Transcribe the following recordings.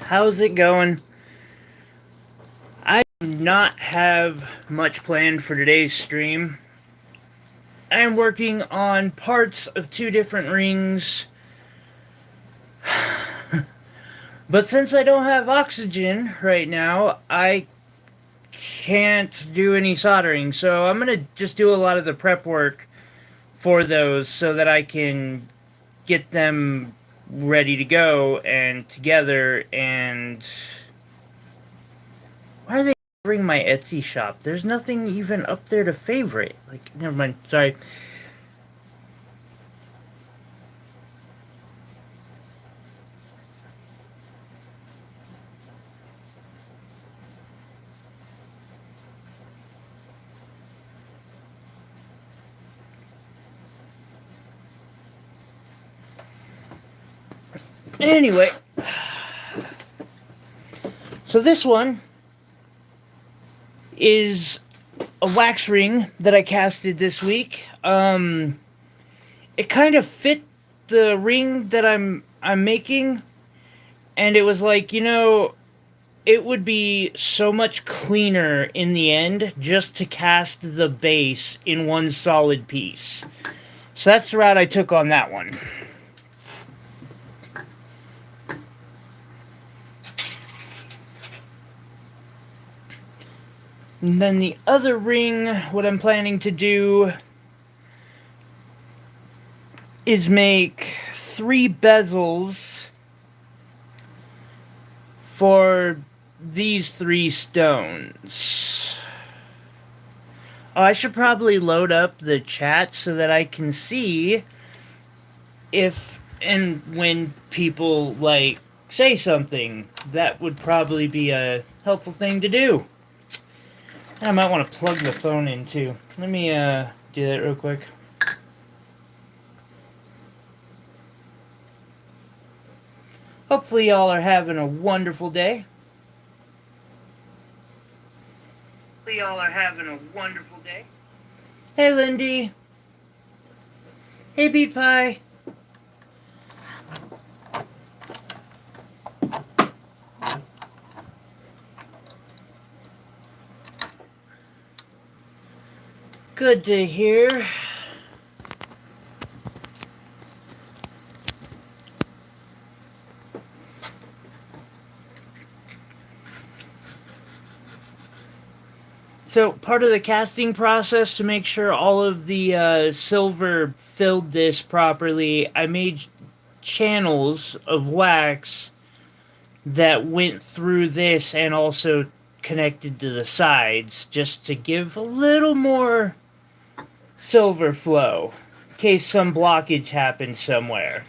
How's it going? I do not have much planned for today's stream. I am working on parts of two different rings. But since I don't have oxygen right now, I can't do any soldering. So I'm going to just do a lot of the prep work for those so that I can get them ready to go and together. And why are they favoring my Etsy shop? There's nothing even up there to favorite. Like, never mind. Sorry. Anyway, so this one is a wax ring that I casted this week. It kind of fit the ring that I'm making, and it was like, it would be so much cleaner in the end just to cast the base in one solid piece. So that's the route I took on that one. And then the other ring, what I'm planning to do is make 3 bezels for these 3 stones. Oh, I should probably load up the chat so that I can see if and when people, like, say something. That would probably be a helpful thing to do. And I might want to plug the phone in too. Let me do that real quick. Hopefully y'all are having a wonderful day. Hopefully y'all are having a wonderful day. Hey Lindy. Hey Beat Pie. Good to hear. So part of the casting process to make sure all of the silver filled this properly, I made channels of wax that went through this and also connected to the sides just to give a little more silver flow in case some blockage happened somewhere.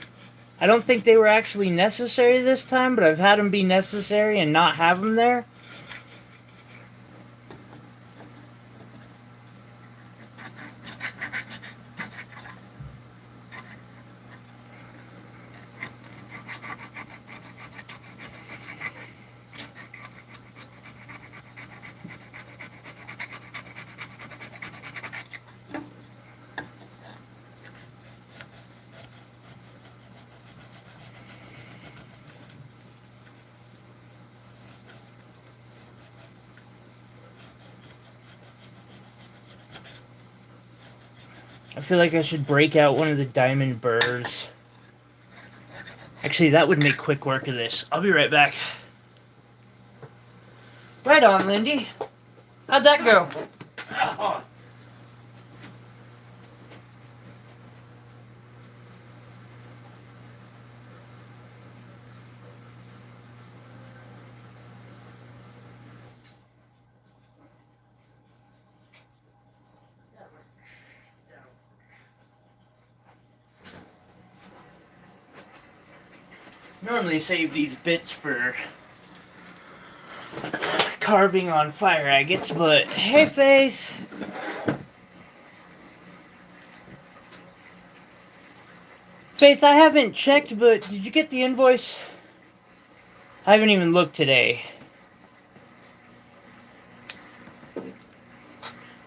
I don't think they were actually necessary this time, but I've had them be necessary and not have them there. I feel like I should break out one of the diamond burrs. Actually, that would make quick work of this. I'll be right back. Right on, Lindy. How'd that go? Oh. Normally save these bits for carving on fire agates, but hey, Faith. Faith, I haven't checked, but did you get the invoice? I haven't even looked today.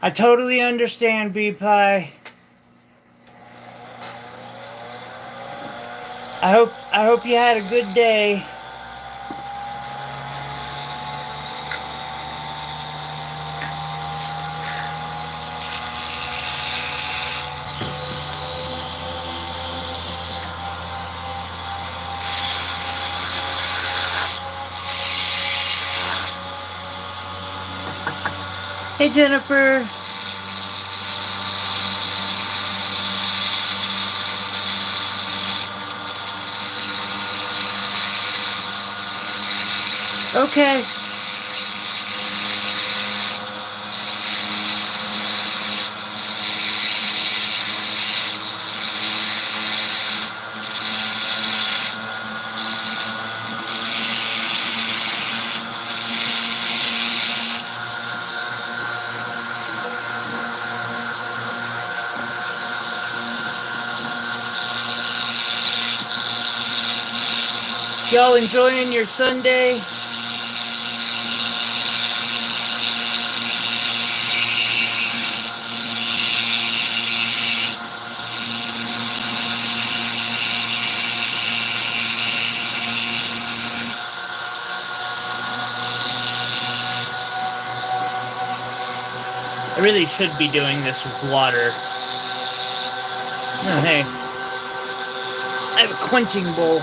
I totally understand, B-Pie. I hope you had a good day. Hey, Jennifer. Okay. Y'all enjoying your Sunday? I really should be doing this with water. Oh, hey. I have a quenching bowl.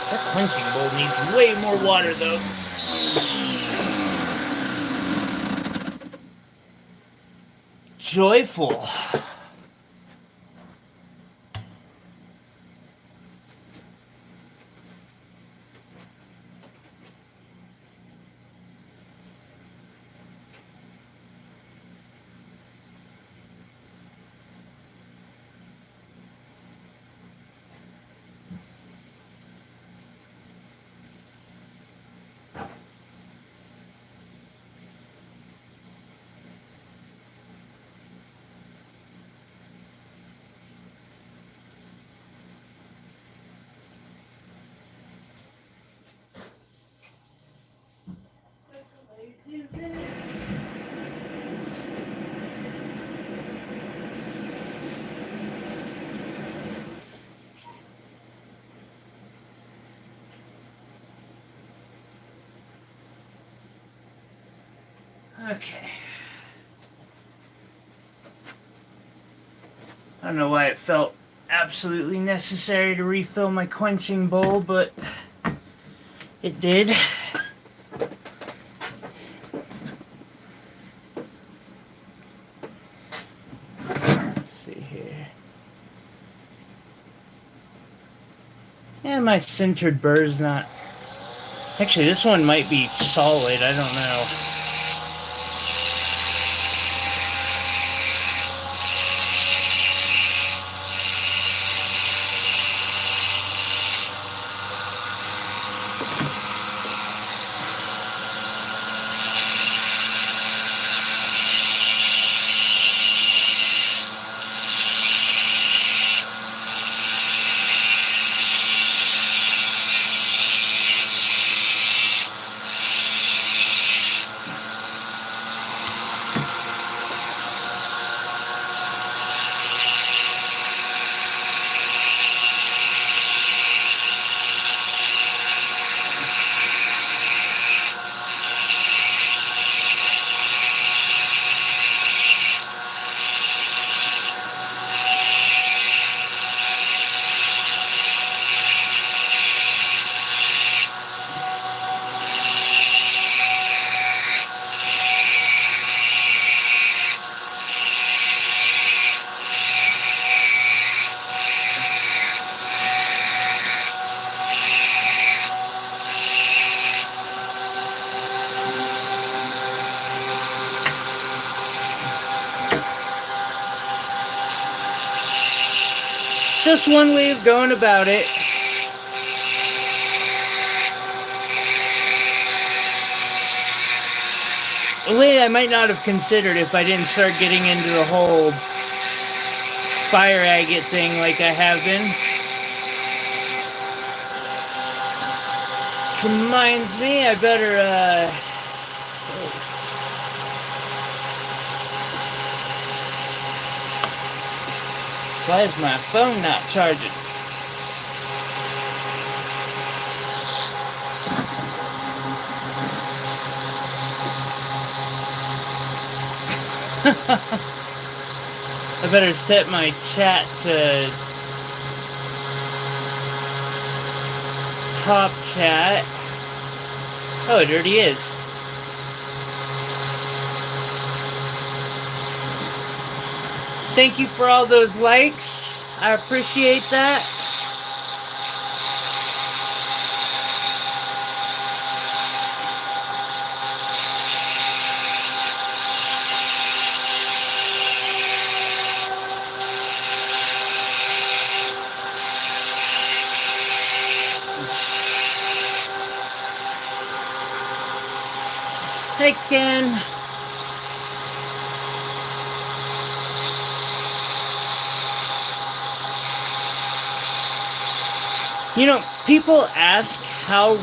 That quenching bowl needs way more water, though. Joyful. Okay. I don't know why it felt absolutely necessary to refill my quenching bowl, but it did. Let's see here. Yeah, my centered burr's not... Actually, this one might be solid. I don't know. Just one way of going about it. A way I might not have considered if I didn't start getting into the whole fire agate thing like I have been. Which reminds me, I better, why is my phone not charging? I better set my chat to top chat. Oh, it already is. Thank you for all those likes. I appreciate that. Hey, Ken. You know, people ask how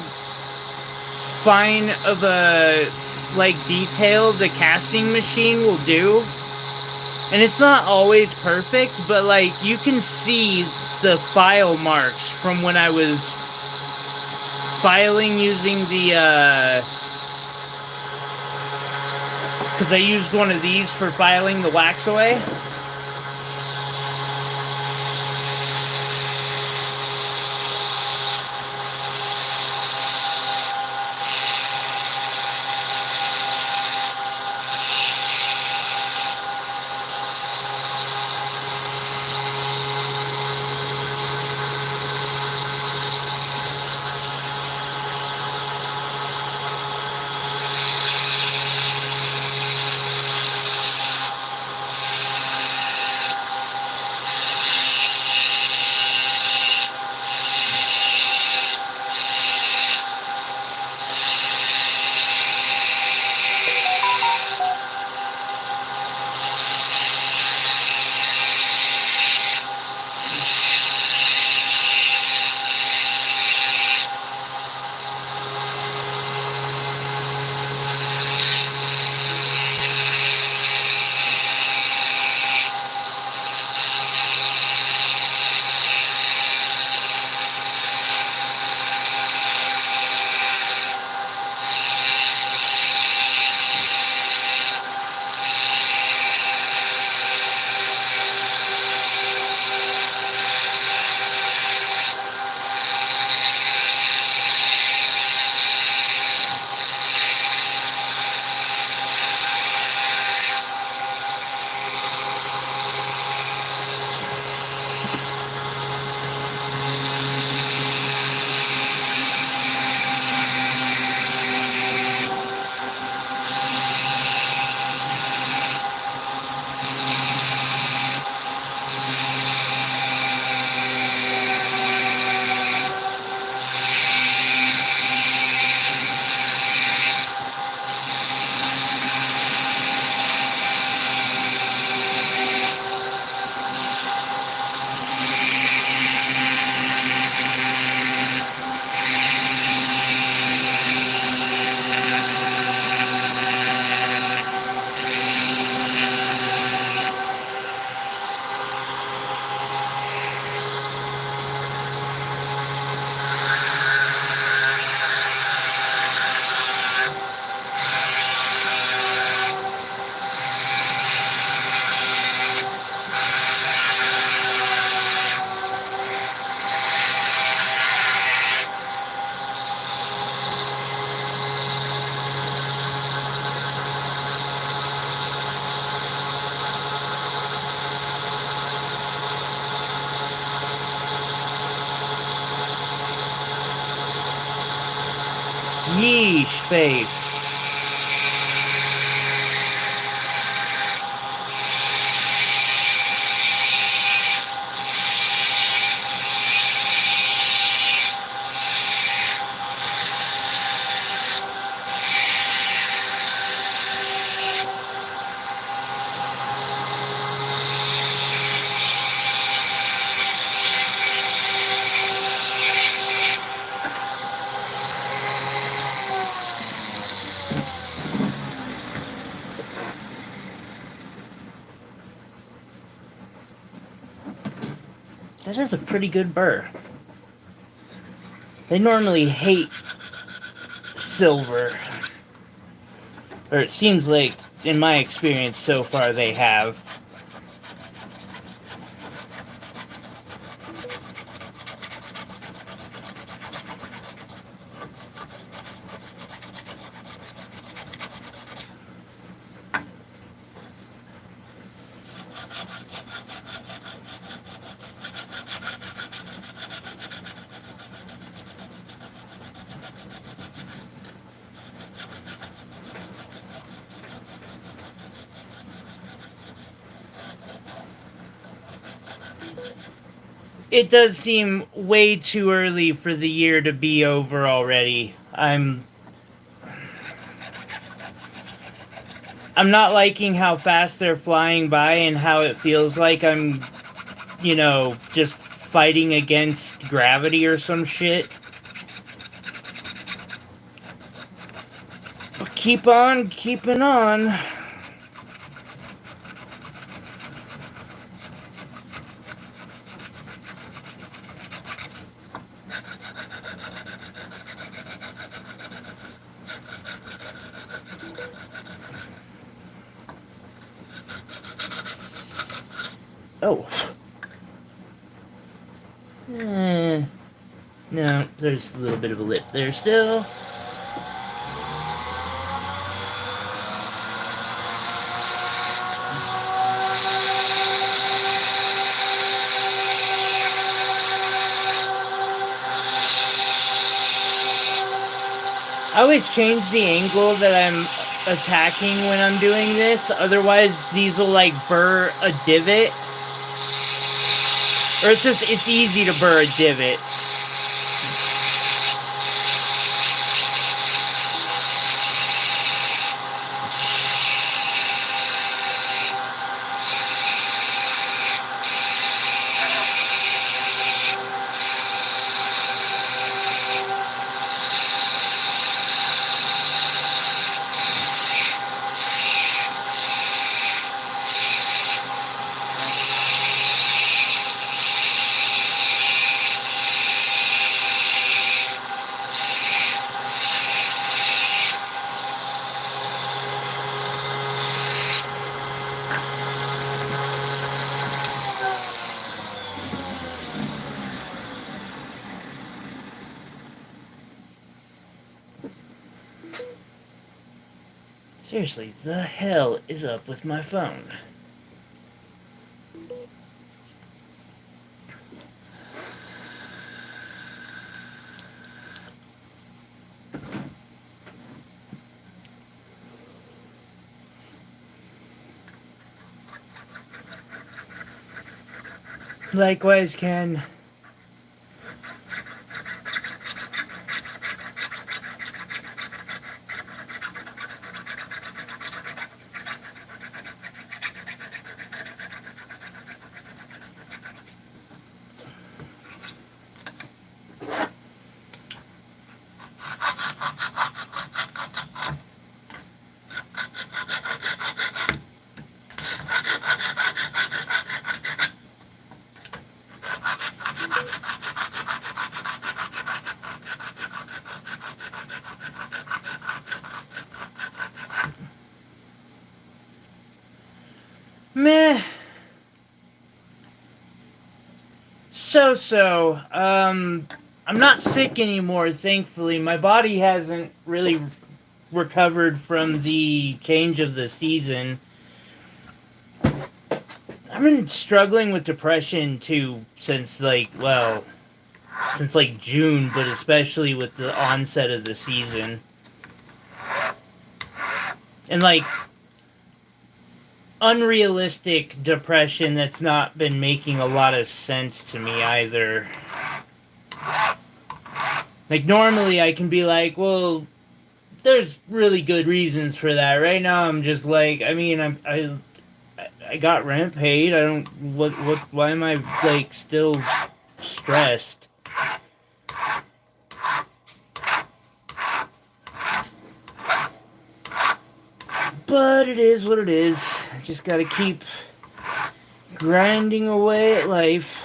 fine of a, like, detail the casting machine will do. And it's not always perfect, but, like, you can see the file marks from when I was filing using the, because I used one of these for filing the wax away. Yeesh face. That is a pretty good burr. They normally hate silver. Or it seems like, in my experience so far, they have. It does seem way too early for the year to be over already. I'm not liking how fast they're flying by and how it feels like I'm, just fighting against gravity or some shit. But keep on keeping on. Oh. No, there's a little bit of a lip there still. I always change the angle that I'm attacking when I'm doing this, otherwise these will like burr a divot. Or it's easy to burr a divot. Seriously, the hell is up with my phone? Likewise, Ken. Meh. So. I'm not sick anymore, thankfully. My body hasn't really recovered from the change of the season. I've been struggling with depression too since June, but especially with the onset of the season. And unrealistic depression that's not been making a lot of sense to me either. Normally I can be like, well, there's really good reasons for that. Right now I'm just like, I got rent paid. I don't, why am I still stressed? But it is what it is. I just gotta keep grinding away at life.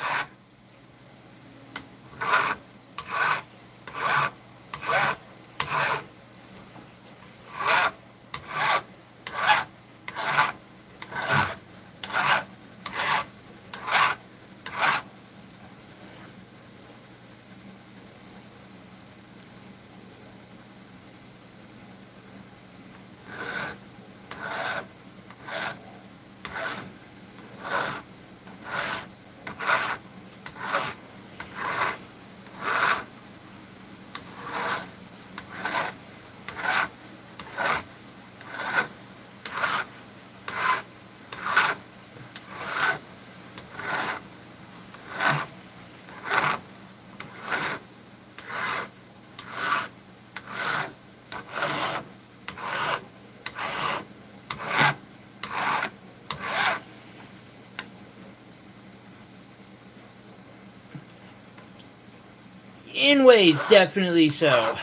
In ways, definitely so.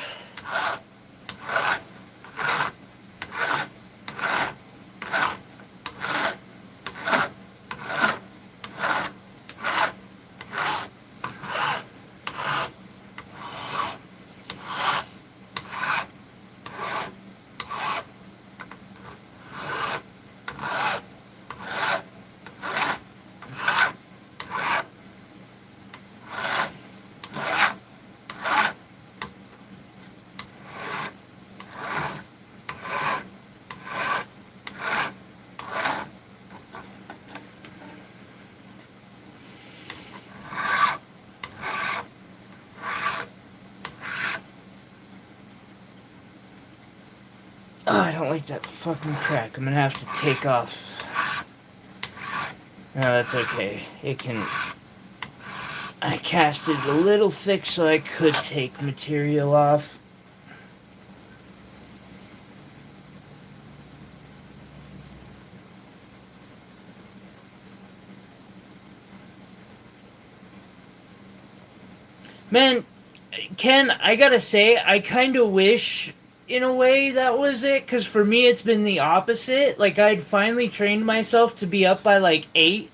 Oh, I don't like that fucking crack. I'm gonna have to take off. No, that's okay. It can... I cast it a little thick so I could take material off. Man, Ken, I gotta say, I kind of wish, in a way, that was it, because for me it's been the opposite. Like, I'd finally trained myself to be up by, like, 8.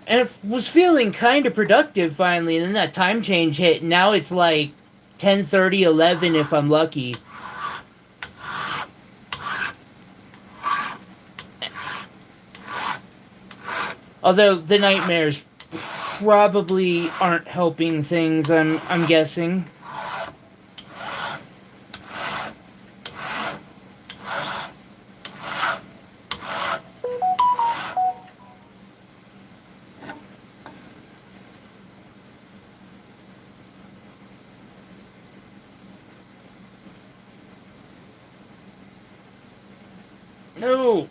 And it was feeling kind of productive, finally, and then that time change hit, and now it's, like, 10:30, 11 if I'm lucky. Although, the nightmares probably aren't helping things, I'm guessing. No!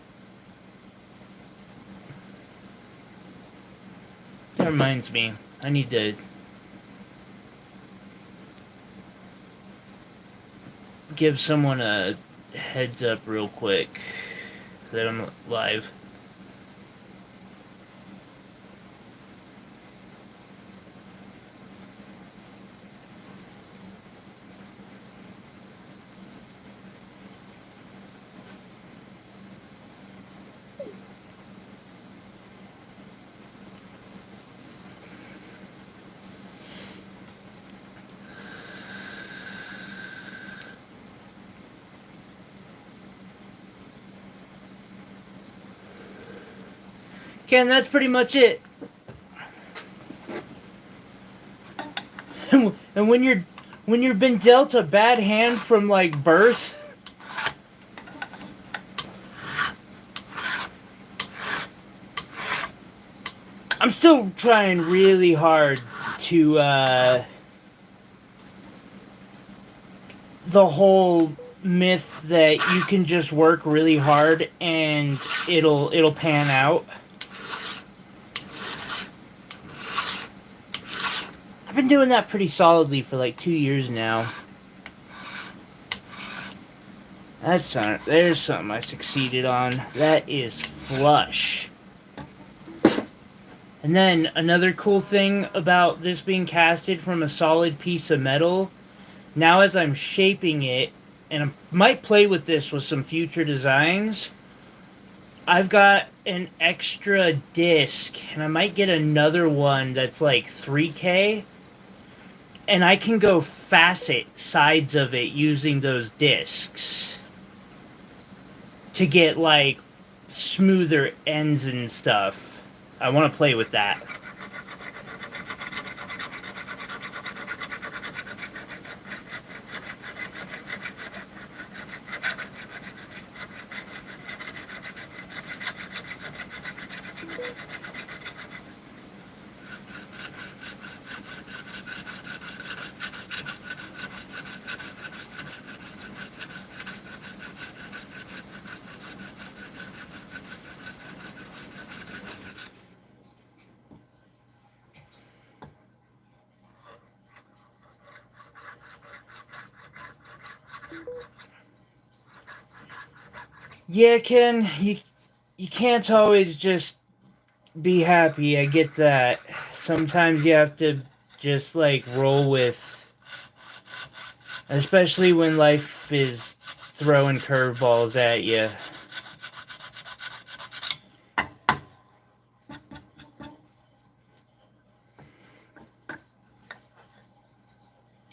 That reminds me, I need to give someone a heads up real quick that I'm live. Ken, that's pretty much it. And when you've been dealt a bad hand from like birth, I'm still trying really hard to the whole myth that you can just work really hard and it'll pan out. I've been doing that pretty solidly for like 2 years now. There's something I succeeded on. That is flush. And then another cool thing about this being casted from a solid piece of metal, now as I'm shaping it, and I might play with this with some future designs, I've got an extra disc, and I might get another one that's like 3K, and I can go facet sides of it using those discs to get like smoother ends and stuff. I want to play with that. Yeah, Ken, you can't always just be happy. I get that. Sometimes you have to just like roll with, especially when life is throwing curveballs at you.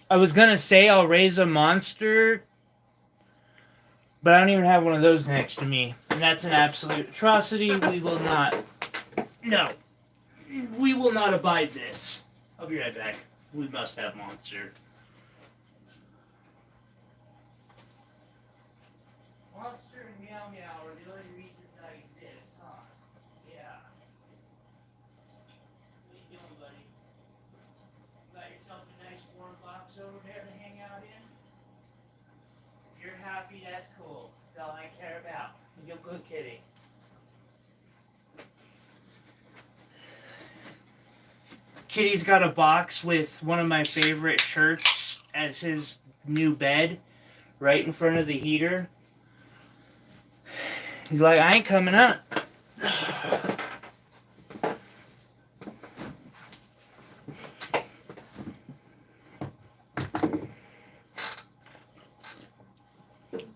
I was gonna say I'll raise a monster, but I don't even have one of those next to me. And that's an absolute atrocity. We will not. No. We will not abide this. I'll be right back. We must have monster. Monster and Meow Meow are the only reasons I exist, huh? Yeah. What you doing, buddy? Got yourself a nice warm box over there to hang out in? If you're happy, that's cool. That's all I care about. You're a good kitty. Kitty's got a box with one of my favorite shirts as his new bed right in front of the heater. He's like, I ain't coming up.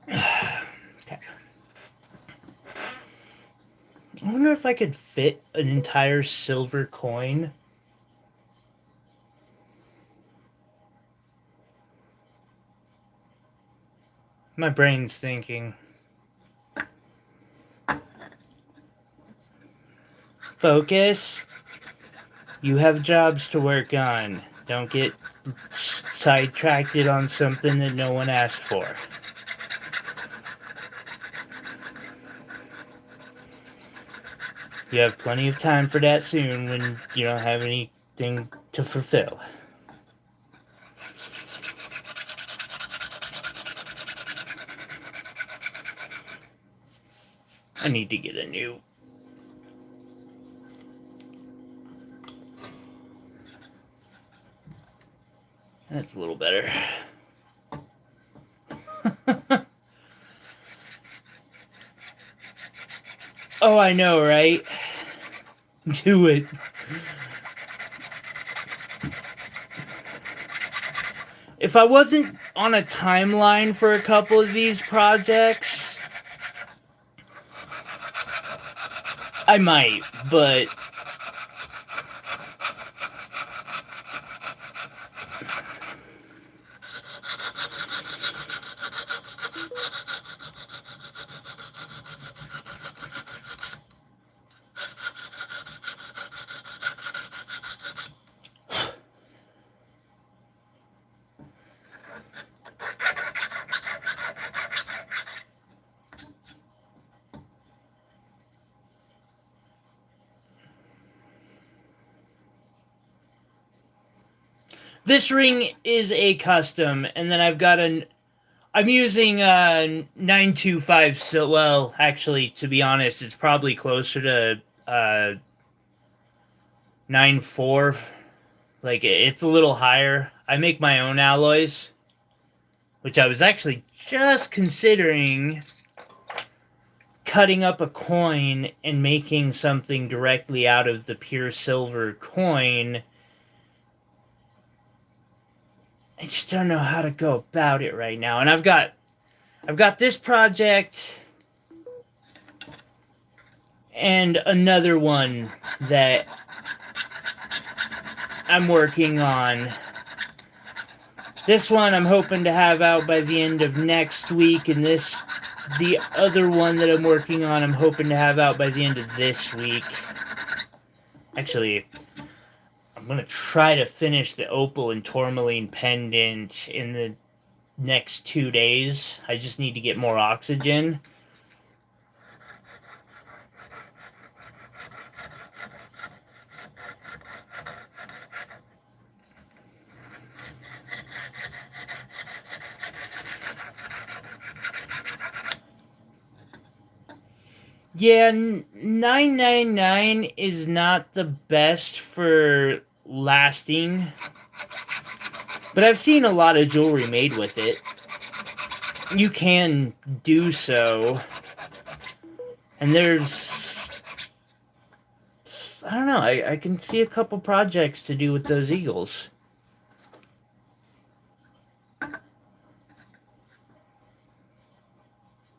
Okay. I wonder if I could fit an entire silver coin. My brain's thinking. Focus. You have jobs to work on. Don't get sidetracked on something that no one asked for. You have plenty of time for that soon when you don't have anything to fulfill. I need to get a new. That's a little better. Oh, I know, right? Do it. If I wasn't on a timeline for a couple of these projects, I might, but this ring is a custom, and then I've got I'm using 925, so, well, actually, to be honest, it's probably closer to 94. Like, it's a little higher. I make my own alloys, which I was actually just considering cutting up a coin and making something directly out of the pure silver coin. I just don't know how to go about it right now. And I've got this project and another one that I'm working on. This one I'm hoping to have out by the end of next week, and the other one that I'm working on, I'm hoping to have out by the end of this week. Actually, I'm going to try to finish the opal and tourmaline pendant in the next 2 days. I just need to get more oxygen. Yeah, 999 is not the best for lasting, but I've seen a lot of jewelry made with it. You can do so, and there's I don't know. I can see a couple projects to do with those eagles.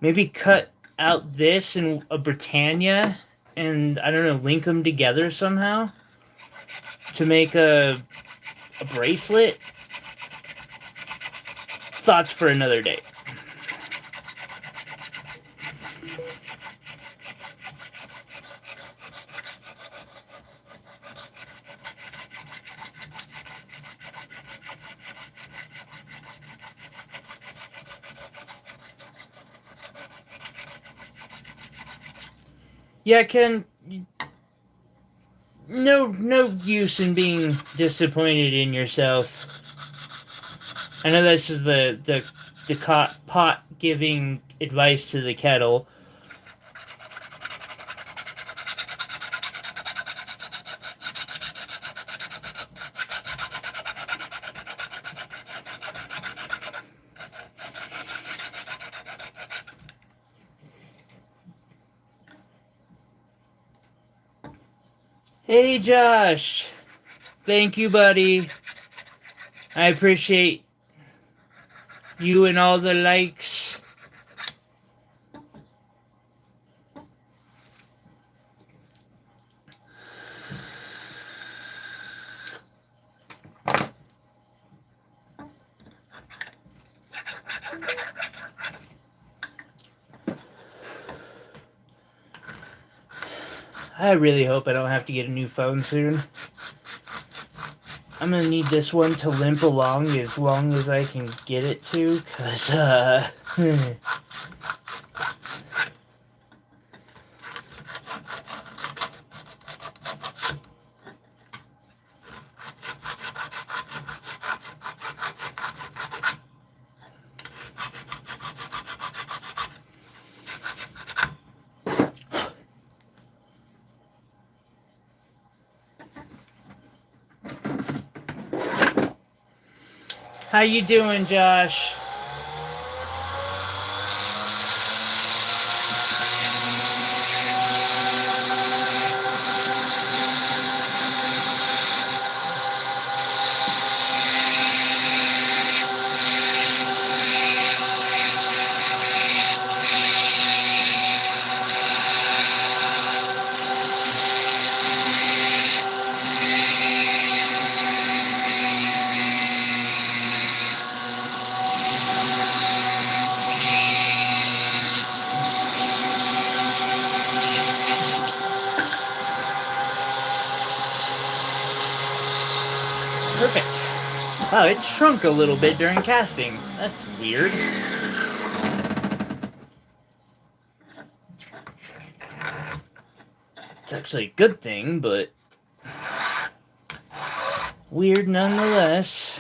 Maybe cut out this and a Britannia and, I don't know, link them together somehow to make a bracelet. Thoughts for another day. Yeah, Ken, no use in being disappointed in yourself. I know this is the pot giving advice to the kettle. Hey, Josh. Thank you, buddy. I appreciate you and all the likes. I really hope I don't have to get a new phone soon. I'm gonna need this one to limp along as long as I can get it to, cause How you doing, Josh? Perfect. Oh, it shrunk a little bit during casting. That's weird. It's actually a good thing, but weird nonetheless.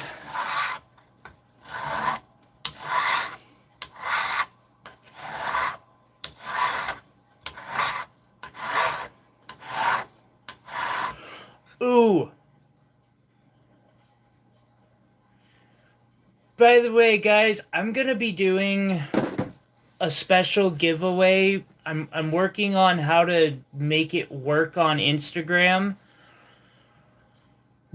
Ooh. By the way, guys, I'm gonna be doing a special giveaway. I'm working on how to make it work on Instagram.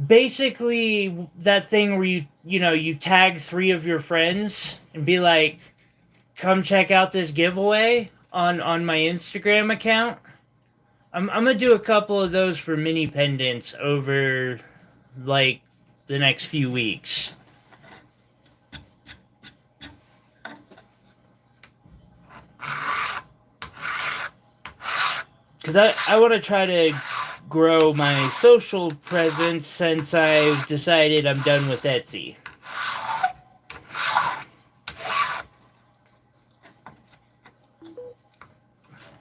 Basically, that thing where you tag 3 of your friends and be like, come check out this giveaway on my Instagram account. I'm gonna do a couple of those for mini pendants over like the next few weeks. Because I want to try to grow my social presence since I've decided I'm done with Etsy.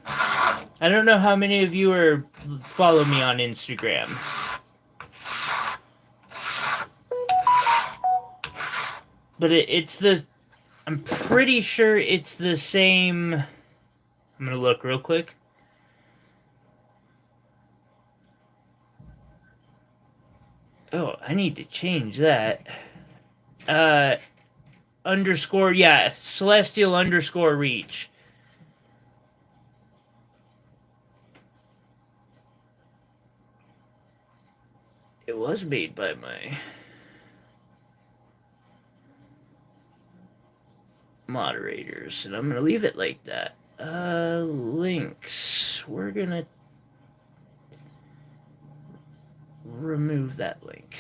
I don't know how many of you follow me on Instagram. But I'm pretty sure it's the same. I'm going to look real quick. Oh, I need to change that. Underscore, yeah, celestial underscore reach. It was made by my moderators, and I'm going to leave it like that. Links. We're going to remove that link.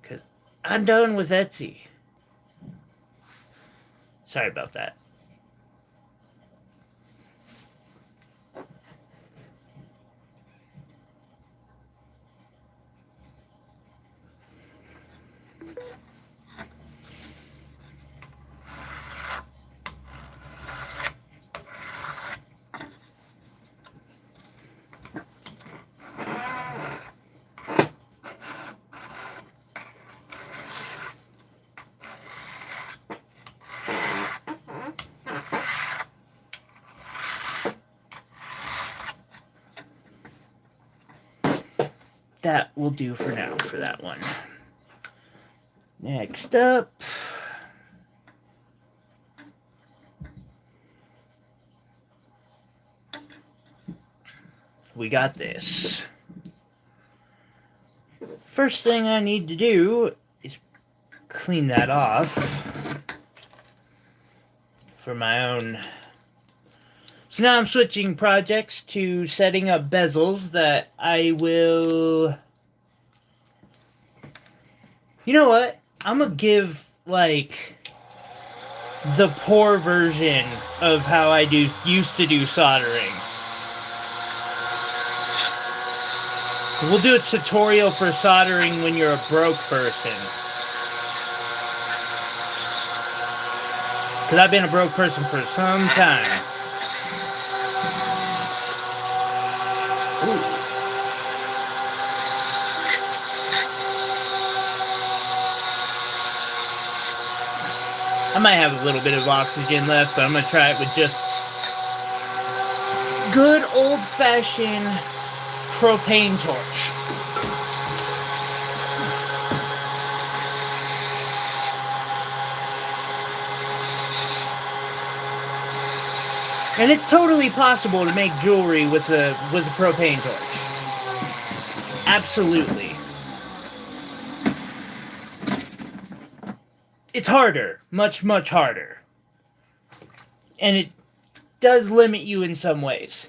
Because I'm done with Etsy. Sorry about that. That will do for now for that one. Next up, we got this. First thing I need to do is clean that off for my own. So now I'm switching projects to setting up bezels that I will... You know what? I'm gonna give, like, the poor version of how I used to do soldering. We'll do a tutorial for soldering when you're a broke person. Because I've been a broke person for some time. Ooh. I might have a little bit of oxygen left, but I'm going to try it with just good old-fashioned propane torch. And it's totally possible to make jewelry with a propane torch. Absolutely. It's harder. Much, much harder. And it does limit you in some ways.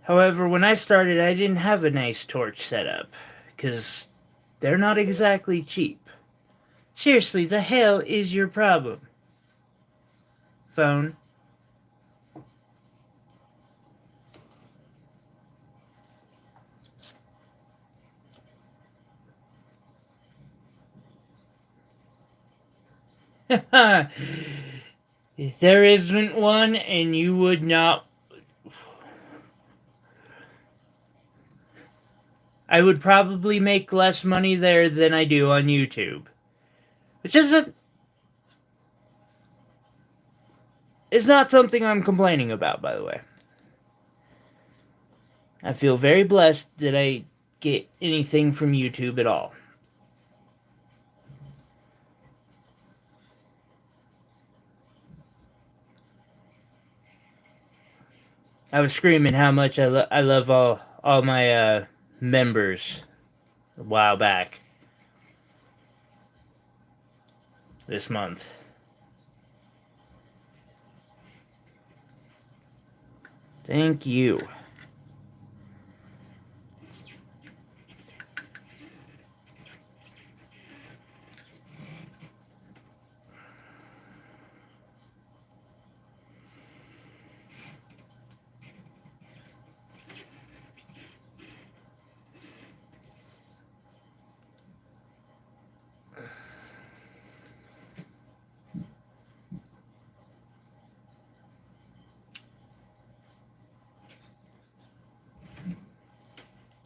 However, when I started, I didn't have a nice torch setup, because they're not exactly cheap. Seriously, the hell is your problem? Phone. There isn't one, and you would not... I would probably make less money there than I do on YouTube. Which isn't... It's not something I'm complaining about, by the way. I feel very blessed that I get anything from YouTube at all. I was screaming how much I love all my members a while back. This month. Thank you.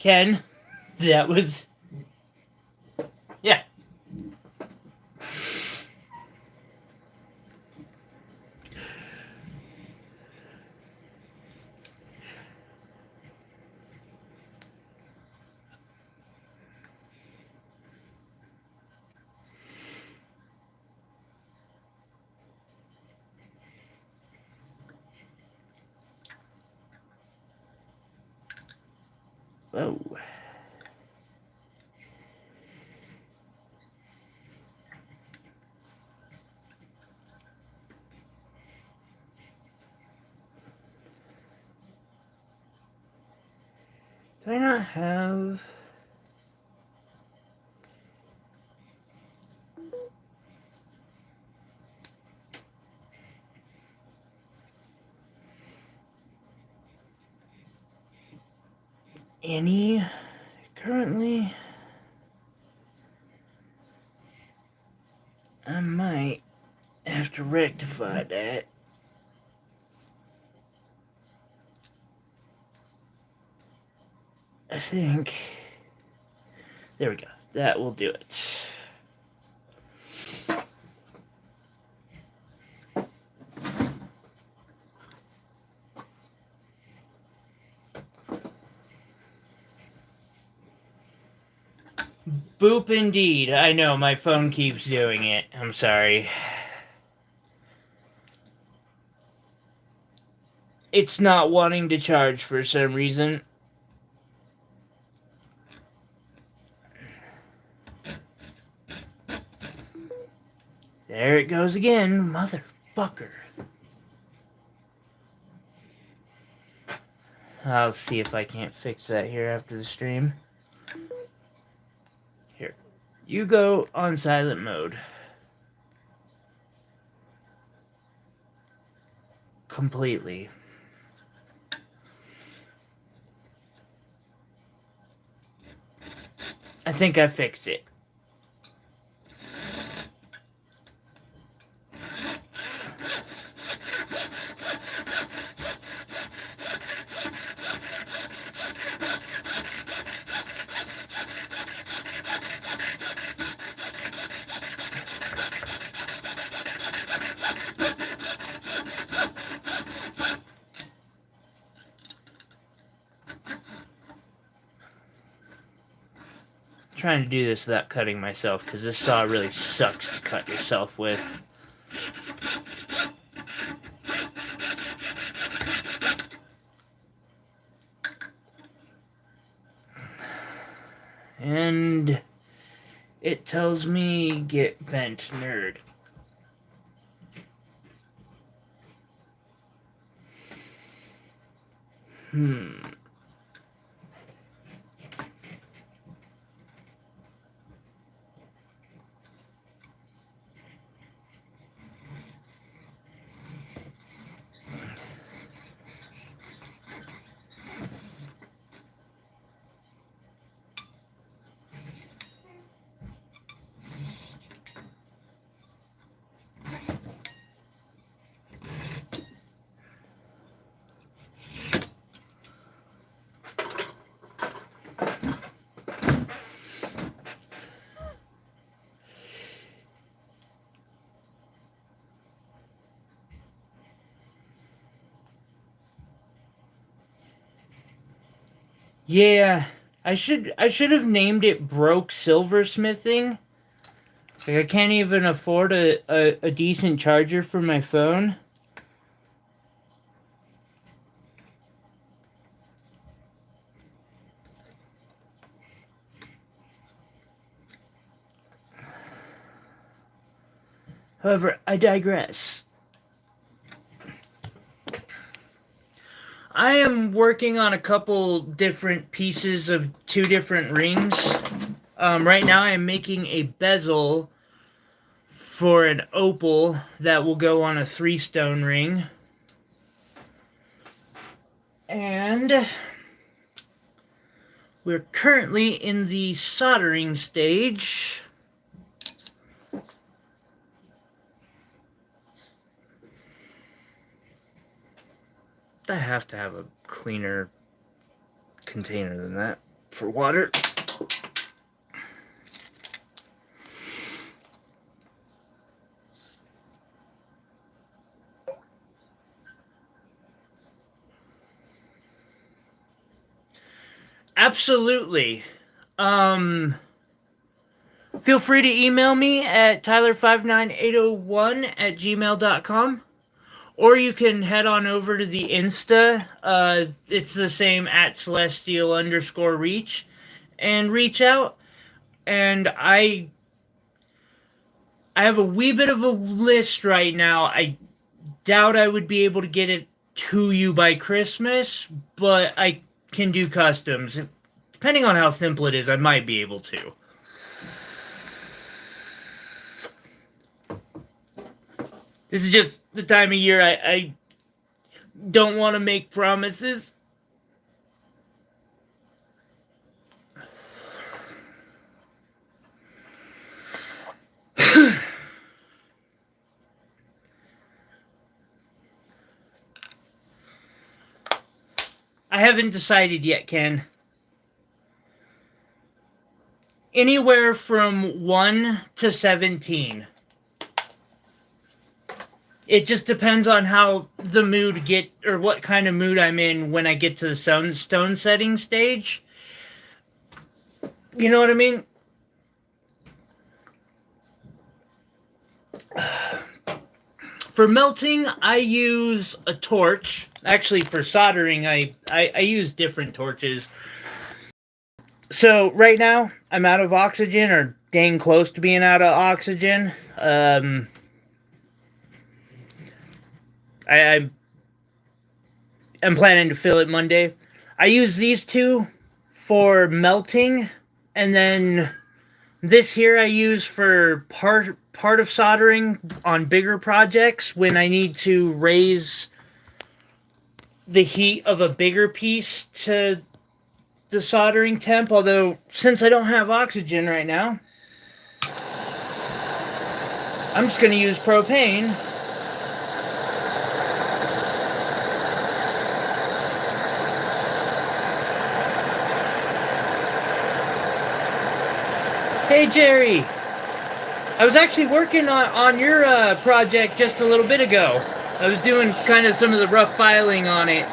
Ken, that was... Yeah. Whoa. Do I not have... any currently? I might have to rectify that. I think... There we go. That will do it. Boop indeed. I know, my phone keeps doing it. I'm sorry. It's not wanting to charge for some reason. There it goes again, motherfucker. I'll see if I can't fix that here after the stream. Here. You go on silent mode. Completely. I think I fixed it. Trying to do this without cutting myself, because this saw really sucks to cut yourself with. And it tells me get bent, nerd. Yeah, I should have named it Broke Silversmithing. Like, I can't even afford a decent charger for my phone. However, I digress. I am working on a couple different pieces of 2 different rings. Right now I am making a bezel for an opal that will go on a 3-stone ring. And we're currently in the soldering stage. I have to have a cleaner container than that. for water. Absolutely. Feel free to email me at tyler59801@gmail.com. Or you can head on over to the Insta. It's the same at celestial_reach. And reach out. And I have a wee bit of a list right now. I doubt I would be able to get it to you by Christmas, but I can do customs. Depending on how simple it is, I might be able to. This is just the time of year I don't want to make promises. I haven't decided yet, Ken. Anywhere from 1 to 17. It just depends on how the mood or what kind of mood I'm in when I get to the stone setting stage. You know what I mean? For melting, I use a torch. Actually, for soldering, I use different torches. So, right now, I'm out of oxygen, or dang close to being out of oxygen. I'm planning to fill it Monday. I use these two for melting, and then this here I use for part of soldering on bigger projects when I need to raise the heat of a bigger piece to the soldering temp. Although, since I don't have oxygen right now, I'm just going to use propane. Hey, Jerry. I was actually working on your project just a little bit ago. I was doing kind of some of the rough filing on it.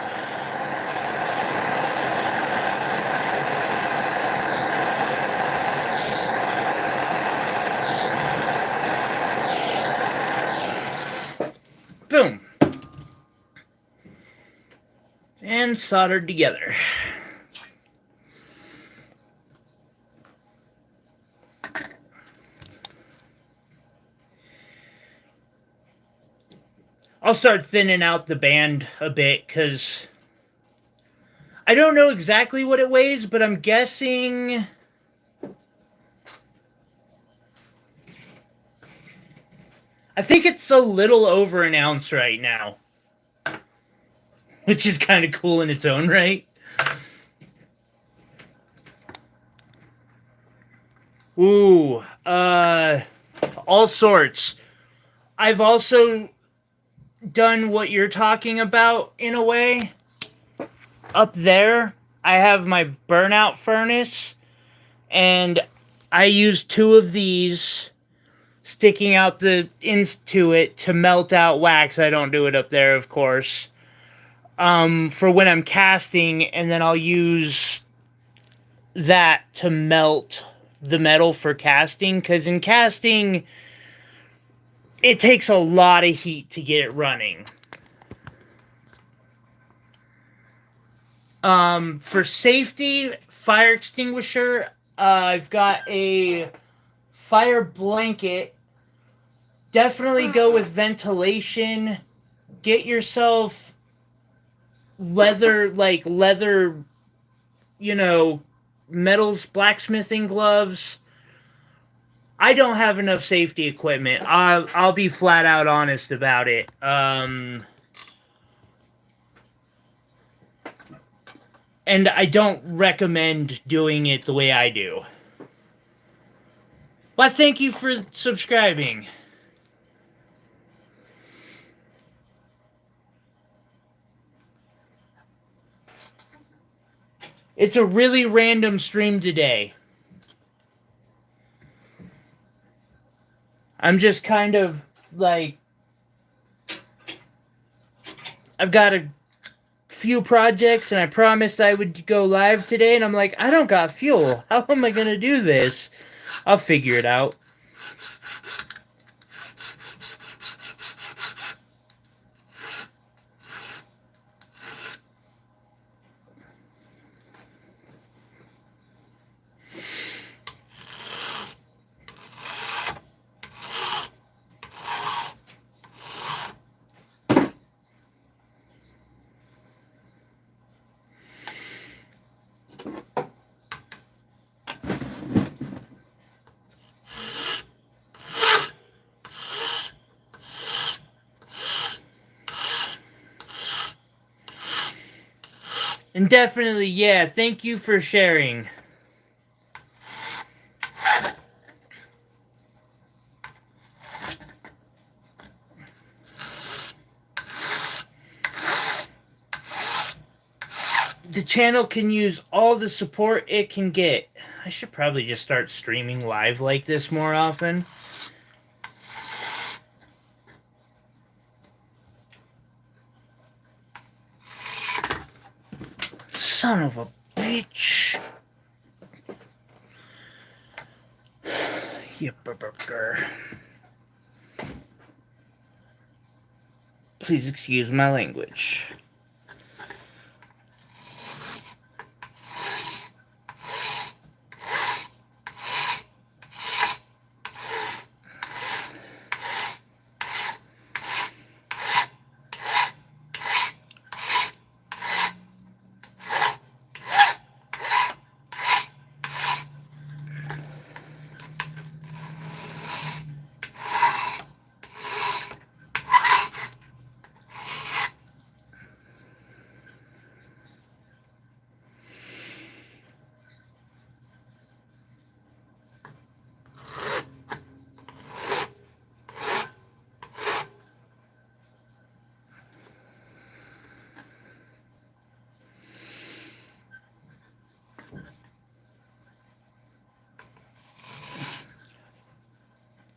Boom. And soldered together. I'll start thinning out the band a bit, because I don't know exactly what it weighs, but I'm guessing I think it's a little over an ounce right now, which is kind of cool in its own right. Ooh, all sorts. I've also done what you're talking about in a way. Up there, I have my burnout furnace, and I use 2 of these sticking out the ends to it to melt out wax. I don't do it up there, of course. For when I'm casting, and then I'll use that to melt the metal for casting, because in casting, it takes a lot of heat to get it running. For safety, fire extinguisher, I've got a fire blanket. Definitely go with ventilation. Get yourself leather, metals, blacksmithing gloves. I don't have enough safety equipment. I'll be flat out honest about it. And I don't recommend doing it the way I do. But thank you for subscribing. It's a really random stream today. I'm just kind of like, I've got a few projects and I promised I would go live today, and I'm like, I don't got fuel. How am I gonna do this? I'll figure it out. And definitely, yeah, thank you for sharing. The channel can use all the support it can get. I should probably just start streaming live like this more often. Son of a bitch. Yipperburger. Please excuse my language.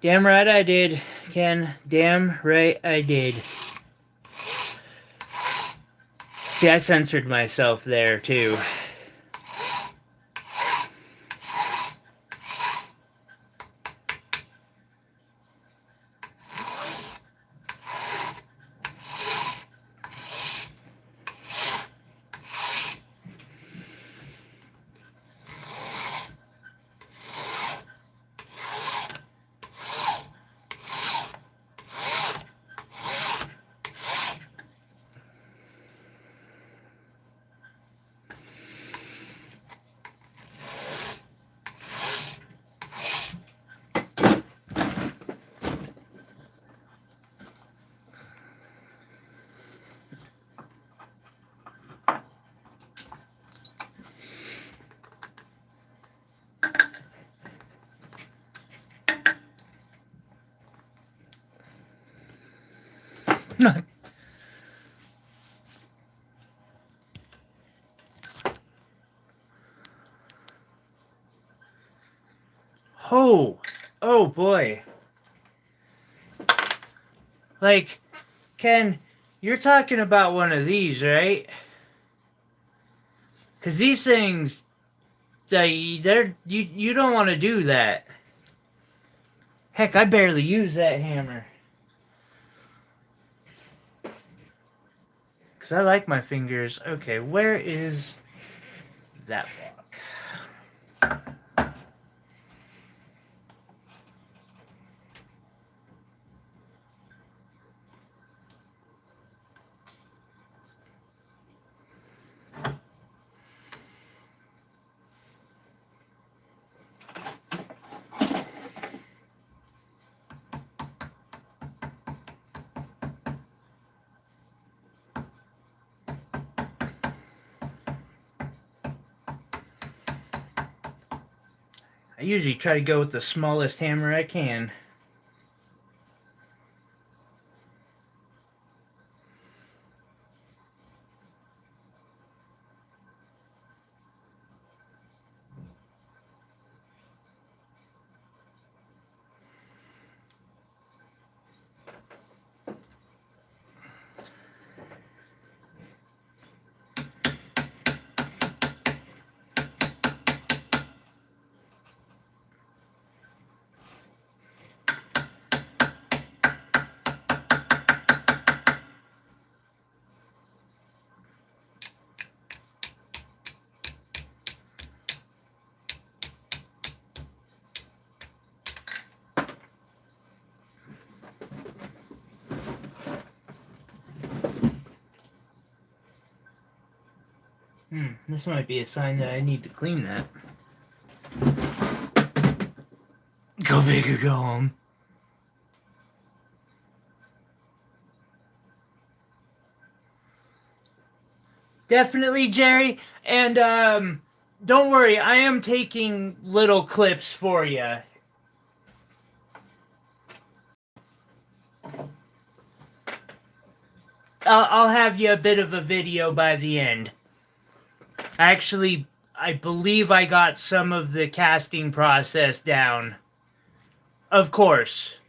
Damn right I did, Ken. Damn right I did. See, I censored myself there, too. Oh boy. Like, Ken, you're talking about one of these, right? Because these things, you don't want to do that. Heck, I barely use that hammer. Because I like my fingers. Okay, where is that block? I usually try to go with the smallest hammer I can. This might be a sign that I need to clean that. Go big or go home. Definitely, Jerry. And don't worry, I am taking little clips for you. I'll have you a bit of a video by the end. Actually, I believe I got some of the casting process down. Of course.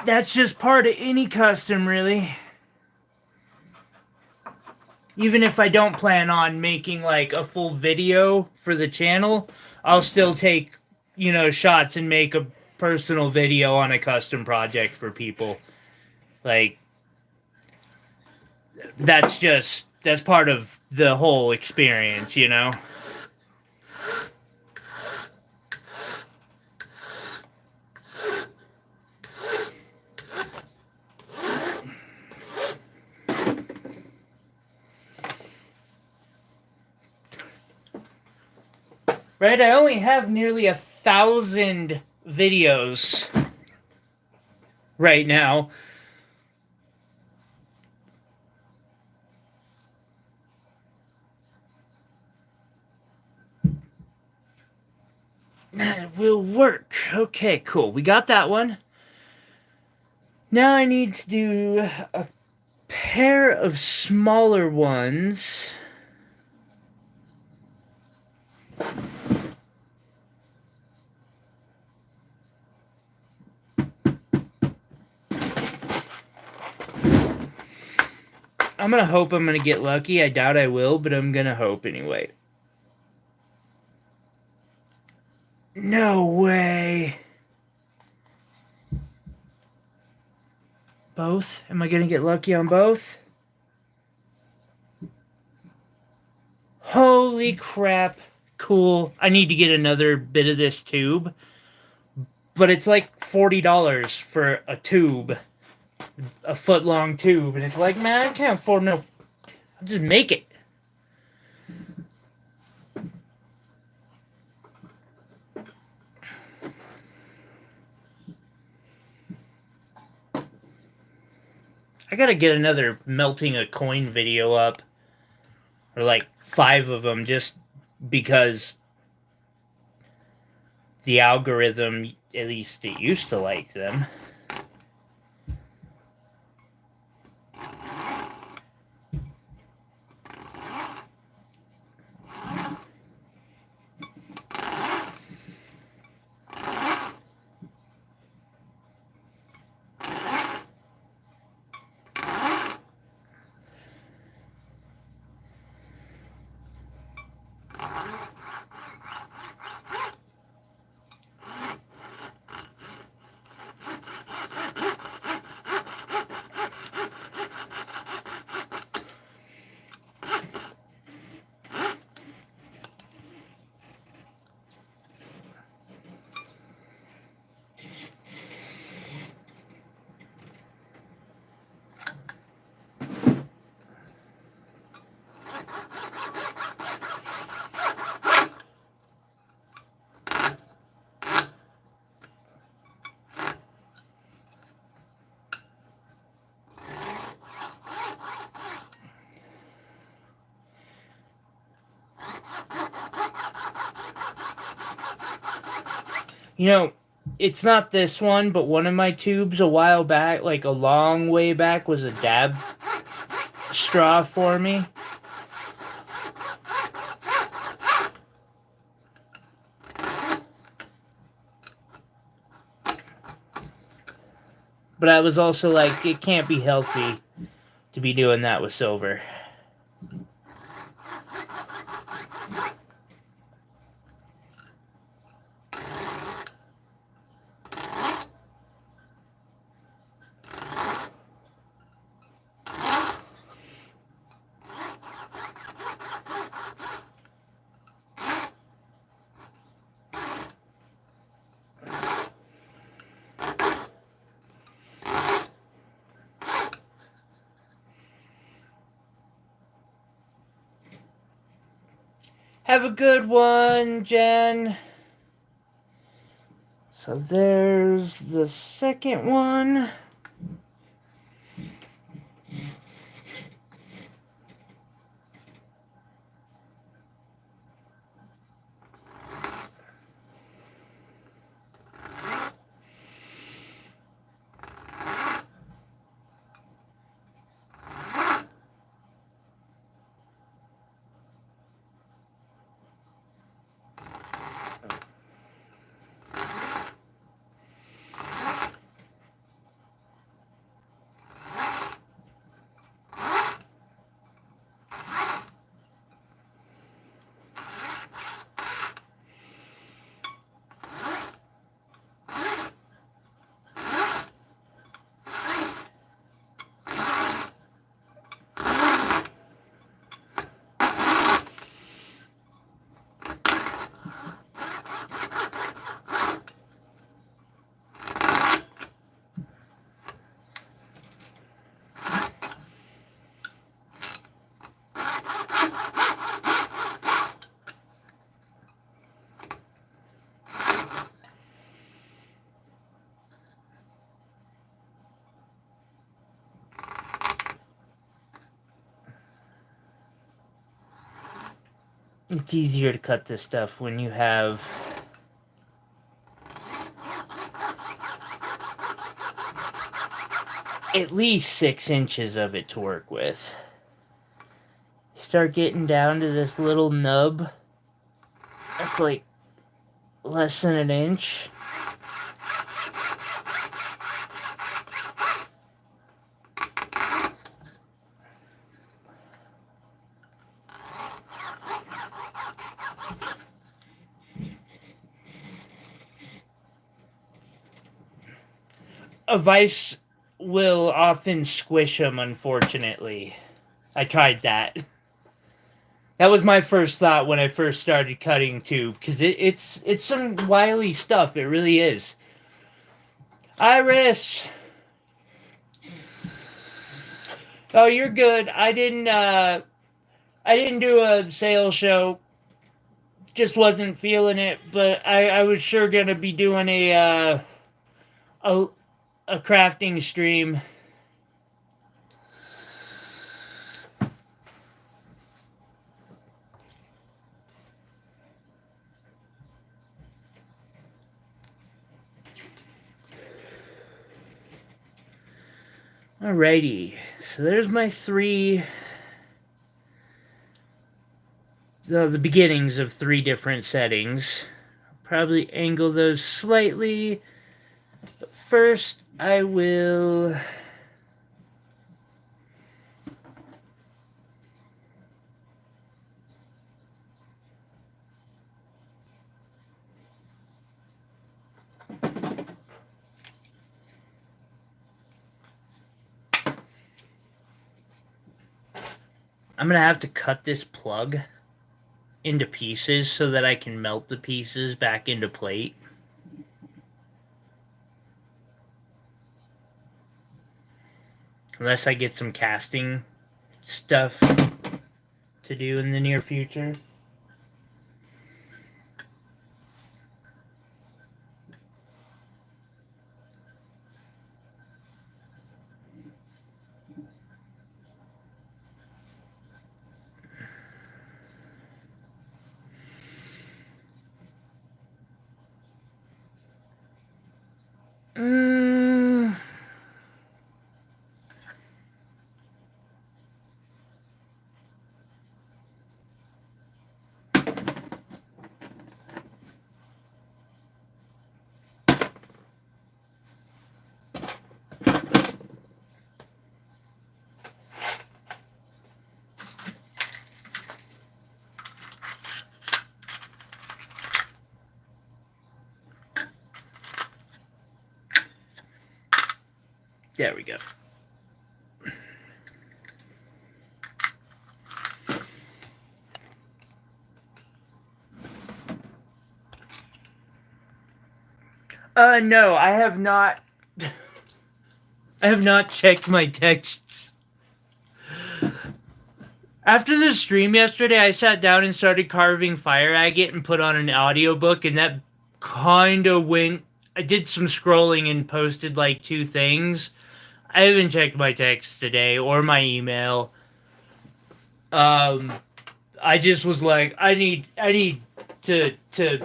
That's just part of any custom, really. Even if I don't plan on making like a full video for the channel, I'll still take, shots and make a personal video on a custom project for people. Like, that's part of the whole experience, Right, I only have nearly 1,000 videos right now. That will work. Okay, cool. We got that one. Now I need to do a pair of smaller ones. I'm gonna hope I'm gonna get lucky. I doubt I will, but I'm gonna hope anyway. No way. Both? Am I gonna get lucky on both? Holy crap. Cool. I need to get another bit of this tube. But it's like $40 for a tube. A foot-long tube. And it's like, man, I can't afford no... I'll just make it. I gotta get another melting a coin video up. Or like 5 of them, just because the algorithm, at least it used to like them. It's not this one, but one of my tubes a while back, like a long way back, was a dab straw for me. But I was also like, it can't be healthy to be doing that with silver. Have a good one, Jen. So there's the second one. It's easier to cut this stuff when you have at least 6 inches of it to work with. Start getting down to this little nub. That's like less than an inch. A vise will often squish them, unfortunately. I tried that. That was my first thought when I first started cutting too, because it's some wily stuff. It really is. Iris! Oh, you're good. I didn't do a sales show. Just wasn't feeling it, but I was sure gonna be doing a crafting stream. Alrighty, so there's my 3, the beginnings of 3 different settings. I'll probably angle those slightly, but first I will I'm gonna have to cut this plug into pieces so that I can melt the pieces back into plate. Unless I get some casting stuff to do in the near future. There we go. No, I have not. I have not checked my texts. After the stream yesterday, I sat down and started carving fire agate and put on an audiobook, and that kind of went. I did some scrolling and posted like 2 things. I haven't checked my text today or my email. I just was like, I need to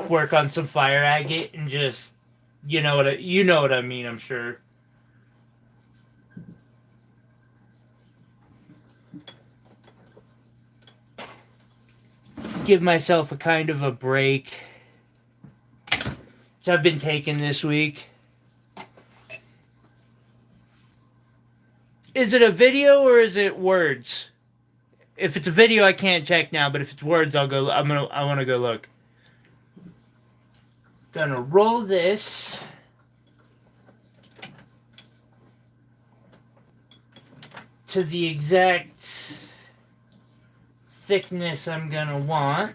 work on some fire agate and just, you know what I mean, I'm sure. Give myself a kind of a break, which I've been taking this week. Is it a video or is it words? If it's a video, I can't check now, but if it's words, I'll go. I want to go look. Gonna roll this to the exact thickness I'm gonna want.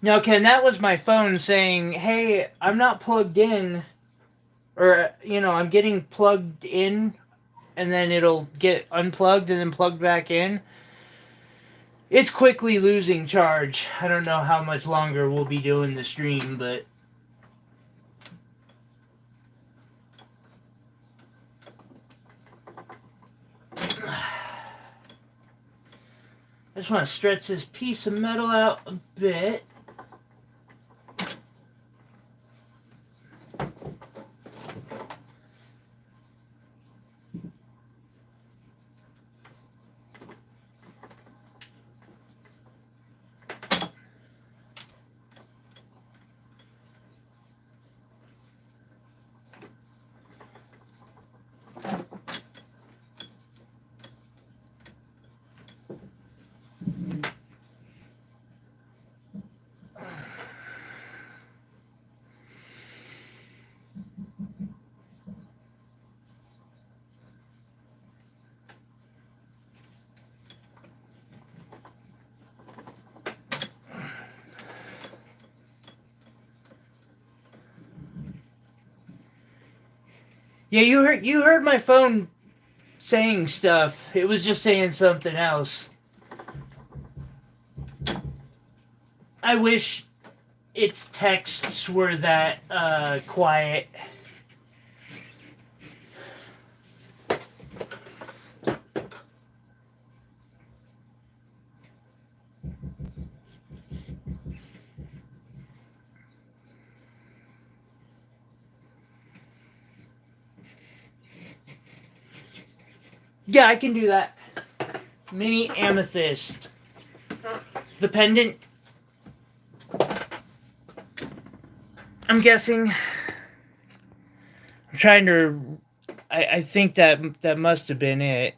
Now, Ken, that was my phone saying, hey, I'm not plugged in, or, I'm getting plugged in, and then it'll get unplugged and then plugged back in. It's quickly losing charge. I don't know how much longer we'll be doing the stream, but... I just want to stretch this piece of metal out a bit. Yeah, you heard my phone saying stuff. It was just saying something else. I wish its texts were that quiet. Yeah, I can do that. Mini amethyst. The pendant. I'm guessing. I'm trying to... I think that must have been it.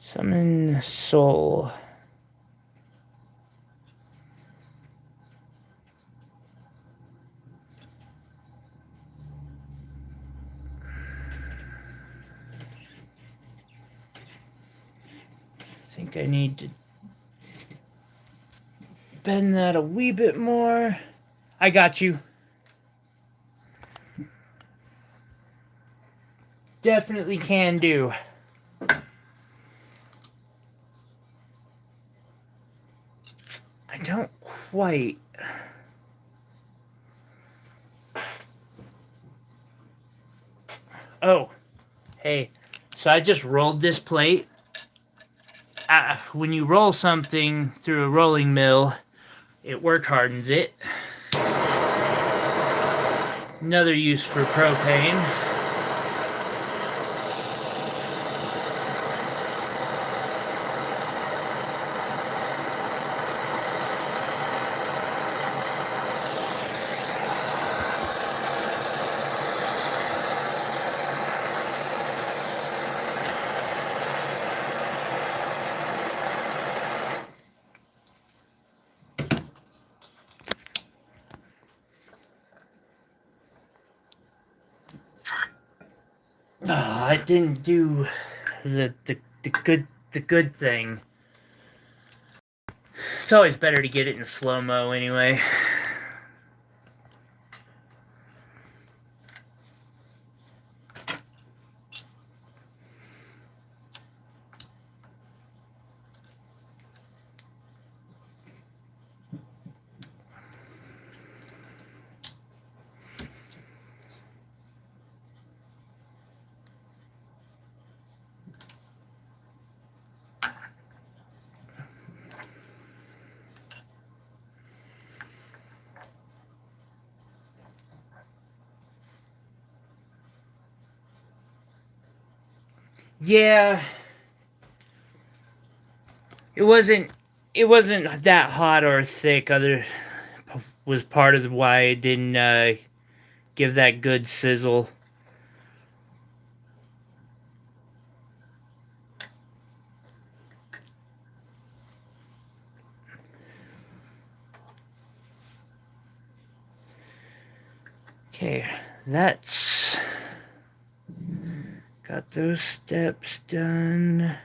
Summon soul. I think I need to bend that a wee bit more. I got you. Definitely can do. I don't quite. Oh, hey. So I just rolled this plate. When you roll something through a rolling mill, it work hardens it. Another use for propane. I didn't do the good thing. It's always better to get it in slow-mo anyway. Yeah, it wasn't that hot or thick. Other was part of why it didn't give that good sizzle. Okay, that's got those steps done.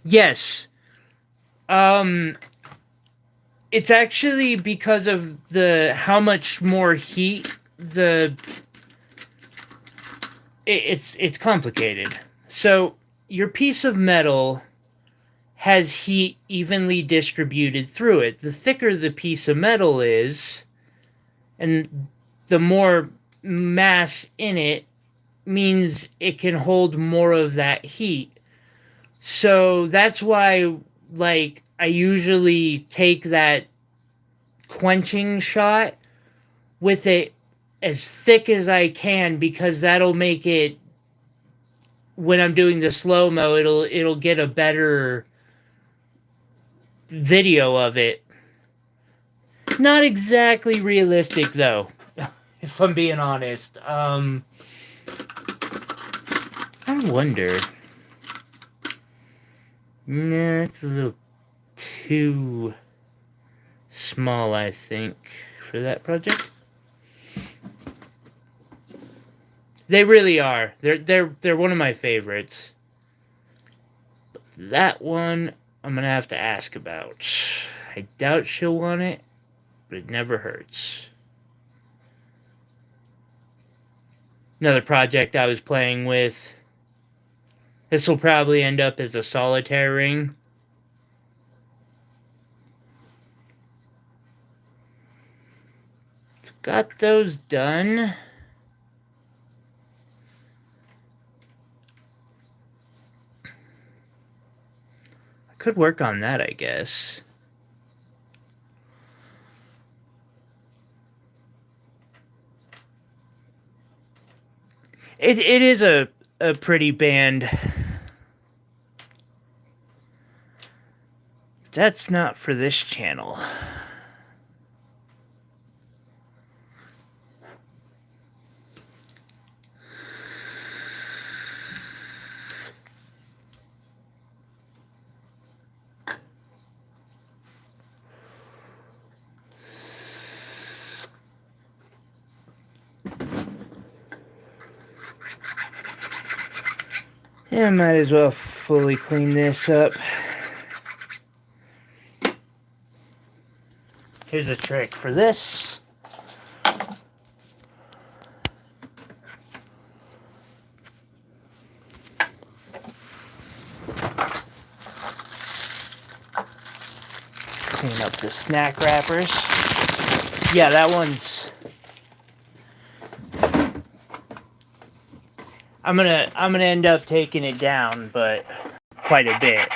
Yes. It's actually because of how much more heat it's complicated. So your piece of metal has heat evenly distributed through it. The thicker the piece of metal is, and the more mass in it, means it can hold more of that heat. So that's why, like, I usually take that quenching shot with it as thick as I can, because that'll make it, when I'm doing the slow-mo, it'll get a better video of it. Not exactly realistic though, if I'm being honest. I wonder. Nah, it's a little too small, I think, for that project. They really are. They're one of my favorites. But that one I'm gonna have to ask about. I doubt she'll want it, but it never hurts. Another project I was playing with. This will probably end up as a solitaire ring. Got those done. I could work on that, I guess. It is a pretty band. That's not for this channel. Yeah, might as well fully clean this up. Here's a trick for this. Clean up the snack wrappers. Yeah, that one's... I'm gonna end up taking it down, but quite a bit.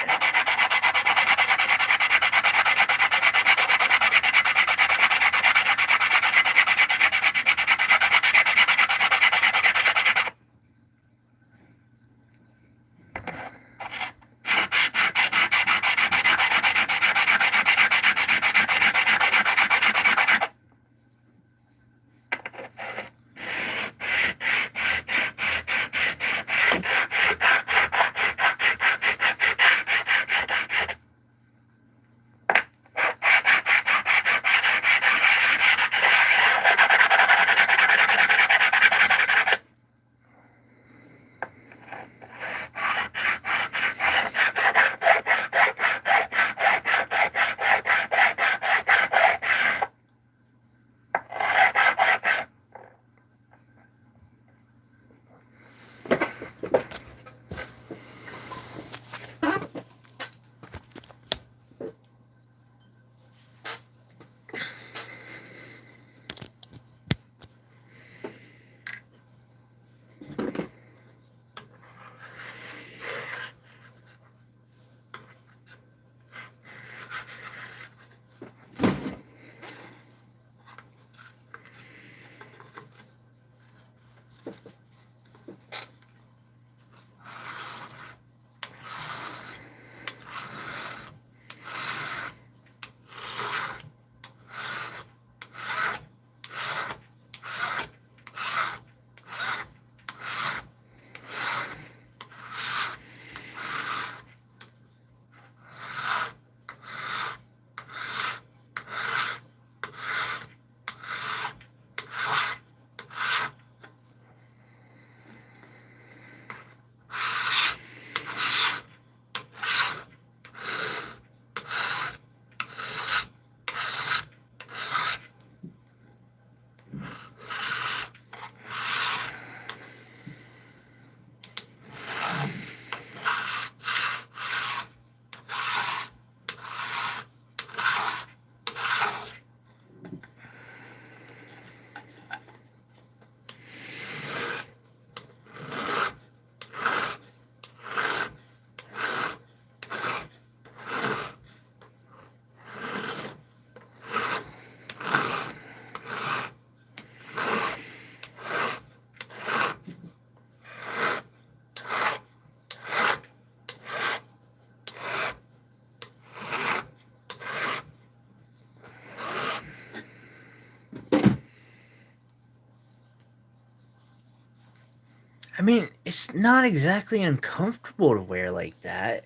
I mean, it's not exactly uncomfortable to wear like that.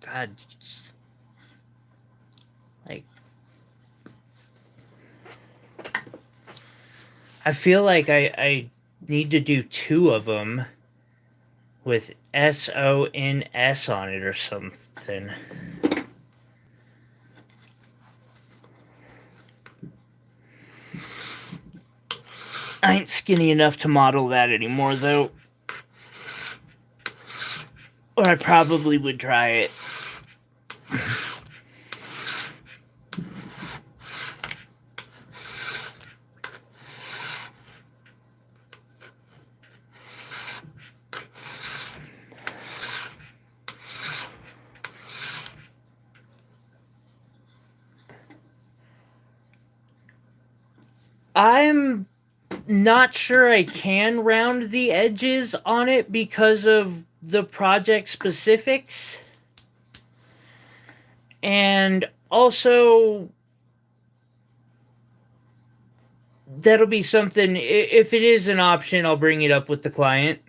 God, like, I feel like I need to do 2 of them with SONS on it or something. I ain't skinny enough to model that anymore, though. Or I probably would try it. I'm not sure I can round the edges on it because of the project specifics. And also, that'll be something, if it is an option, I'll bring it up with the client.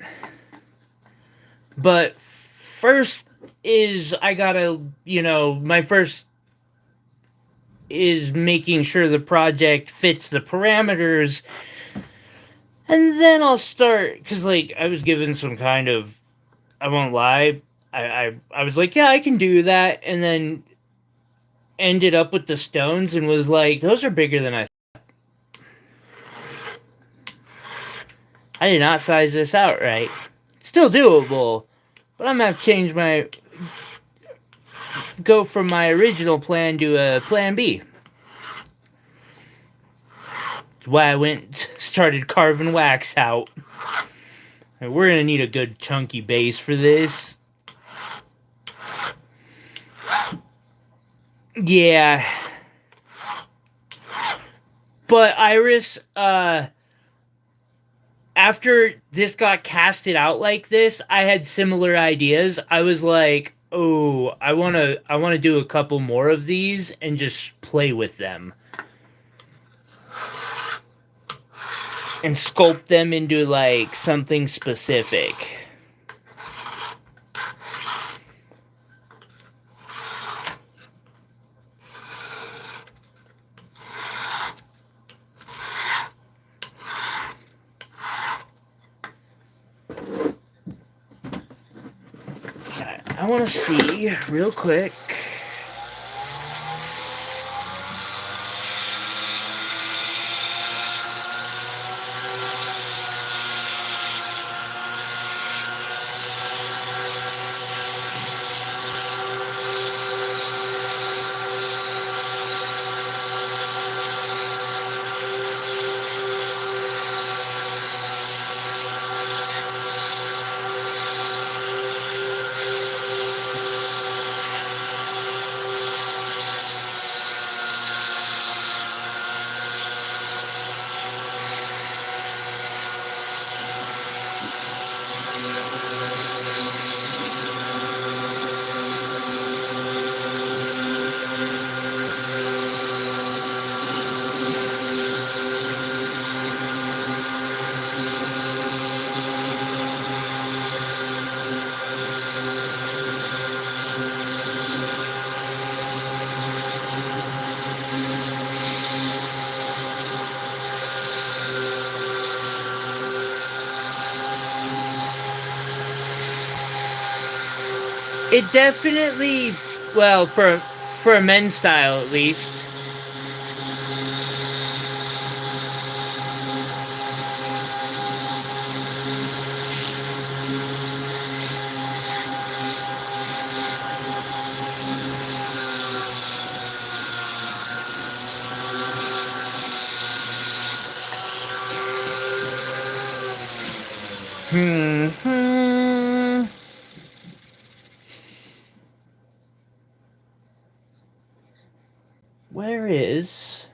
But first is I gotta, my first is making sure the project fits the parameters. And then I'll start, because, like, I was given some kind of, I won't lie, I was like, yeah, I can do that. And then ended up with the stones and was like, those are bigger than I did not size this out right. Still doable, but I'm gonna have to change go from my original plan to a plan B. That's why I started carving wax out. We're gonna need a good chunky base for this. Yeah. But Iris, after this got casted out like this, I had similar ideas. I was like, oh, I wanna do a couple more of these and just play with them. And sculpt them into, like, something specific. I want to see real quick. It definitely, well, for a men's style at least. Where is...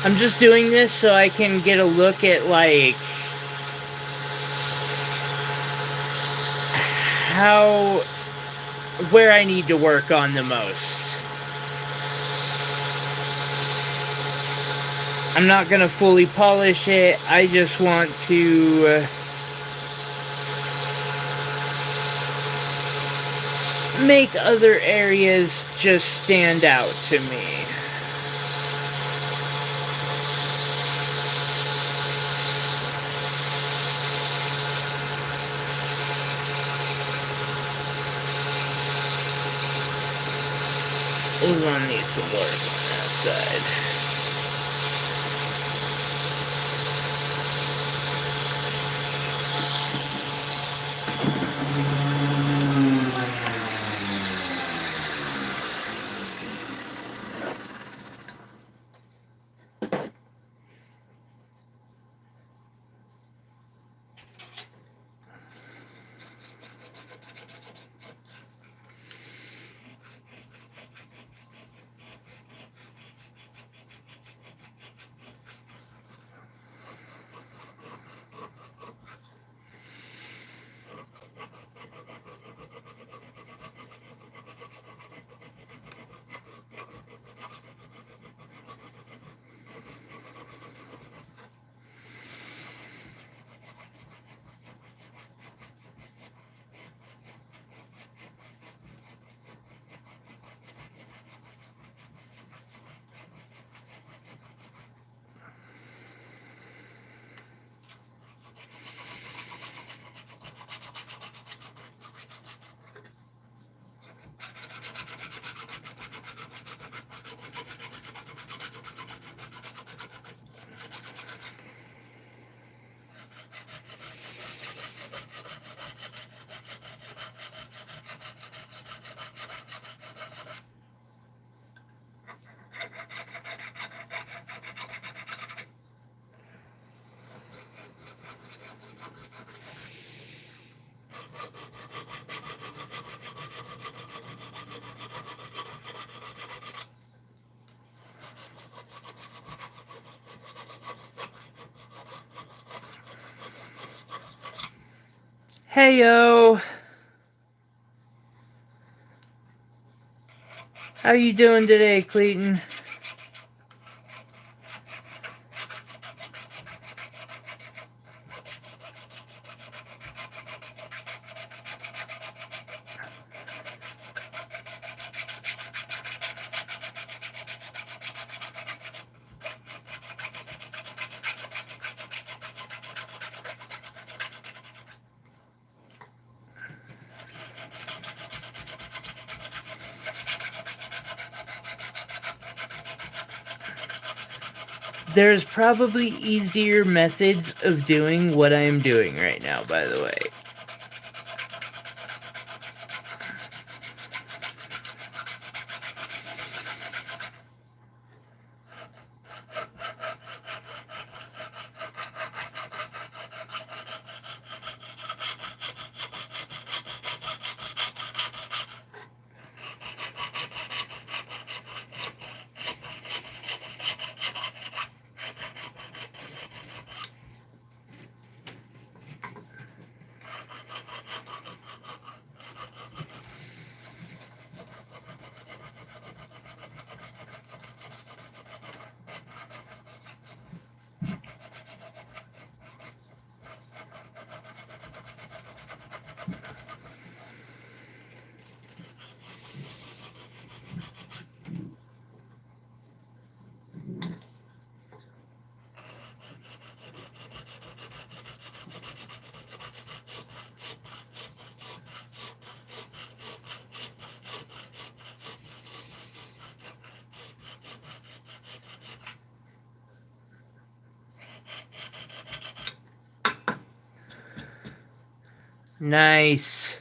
I'm just doing this so I can get a look at, like, where I need to work on the most. I'm not gonna fully polish it, I just want to make other areas just stand out to me. This one needs some work on that side. Heyo! How you doing today, Clayton? There's probably easier methods of doing what I'm doing right now, by the way. Nice.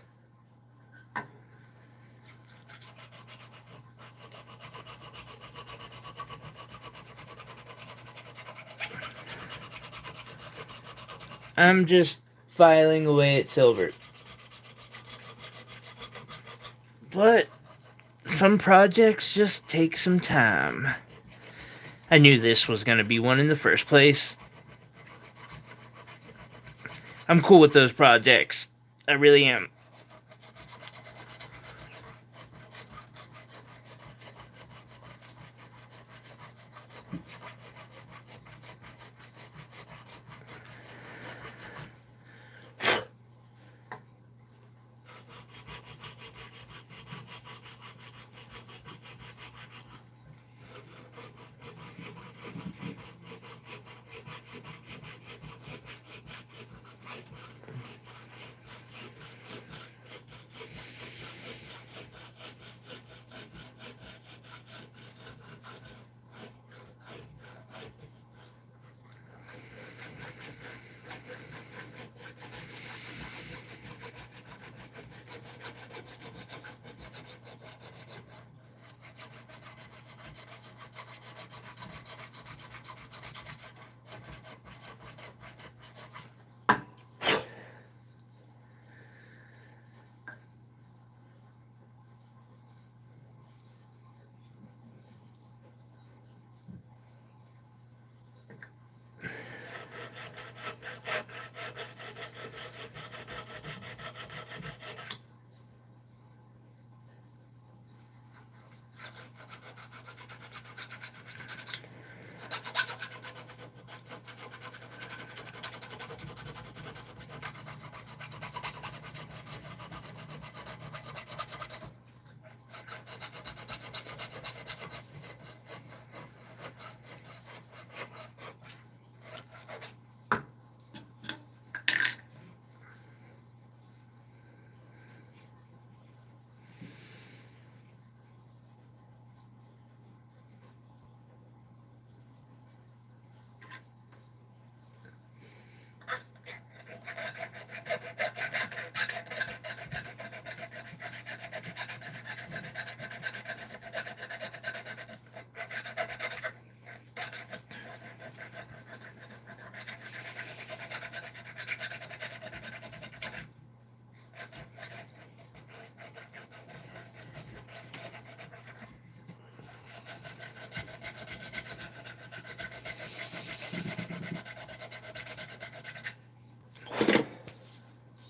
I'm just filing away at silver. But some projects just take some time. I knew this was going to be one in the first place. I'm cool with those projects. I really am.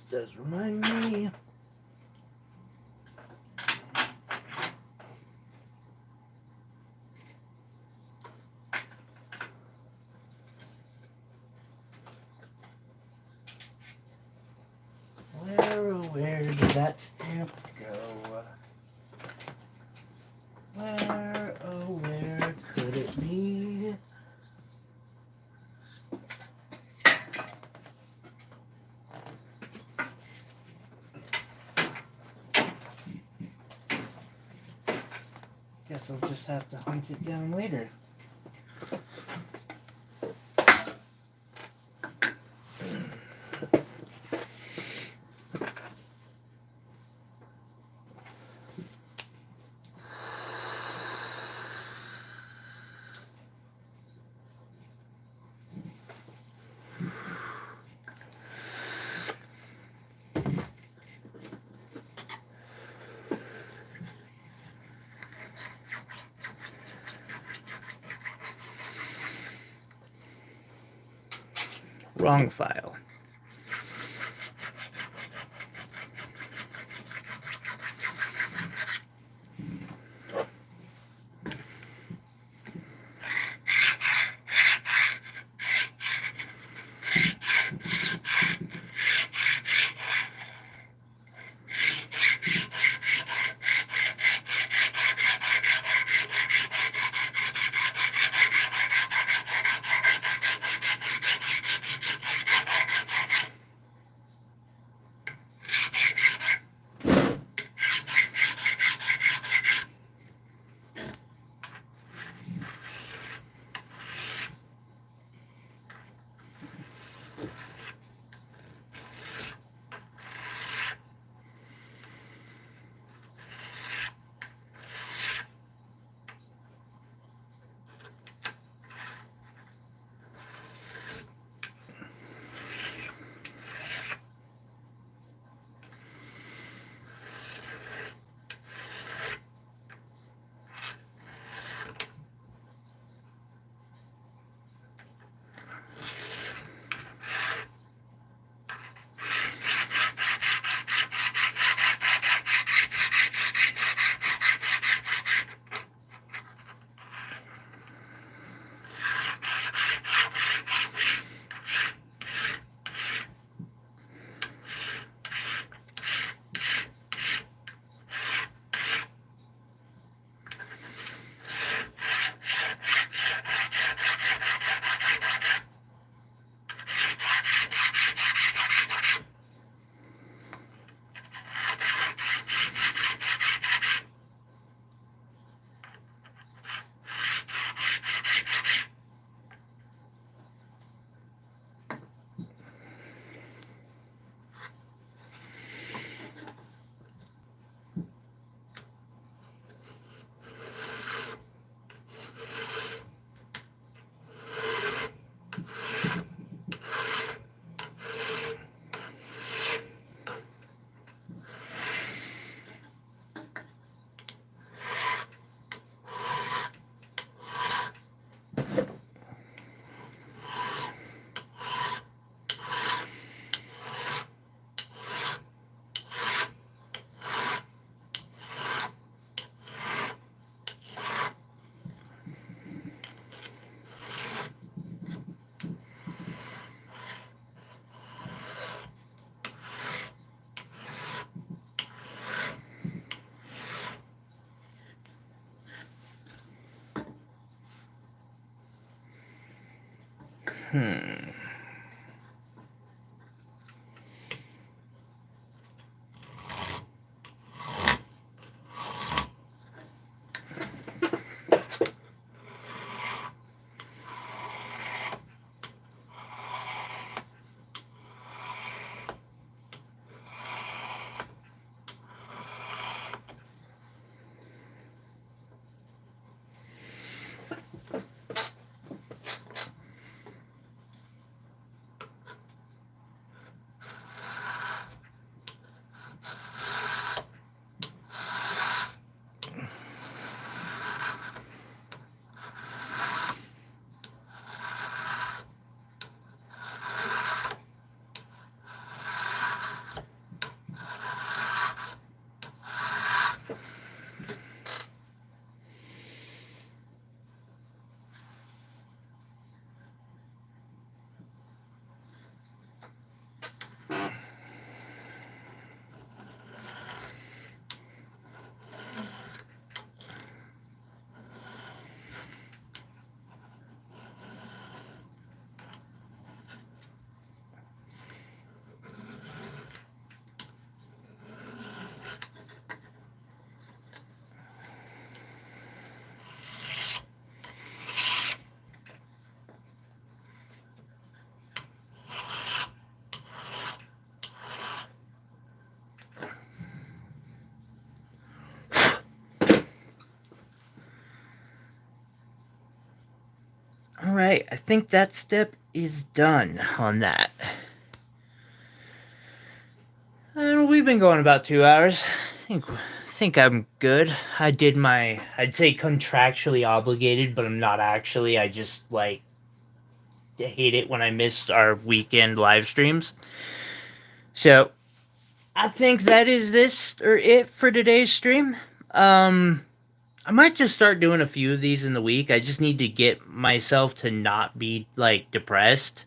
Does remind me. Where did that stamp go? Where could it be? Guess I'll just have to hunt it down later. Wrong file. Alright, I think that step is done on that. And we've been going about 2 hours. I think I'm good. I did my, I'd say contractually obligated, but I'm not actually. I just, like, hate it when I miss our weekend live streams. So, I think that is it for today's stream. I might just start doing a few of these in the week. I just need to get myself to not be, like, depressed.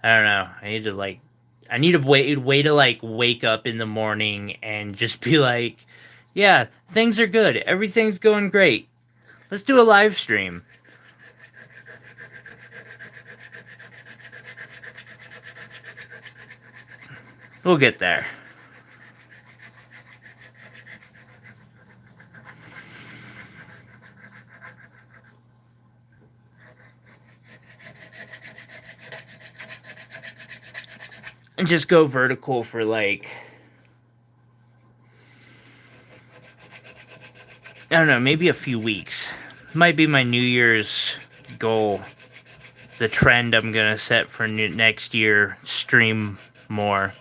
I don't know. I need to wait to, like, wake up in the morning and just be like, yeah, things are good. Everything's going great. Let's do a live stream. We'll get there. And just go vertical for, like, I don't know, maybe a few weeks. Might be my New Year's goal. The trend I'm gonna set for next year. Stream more.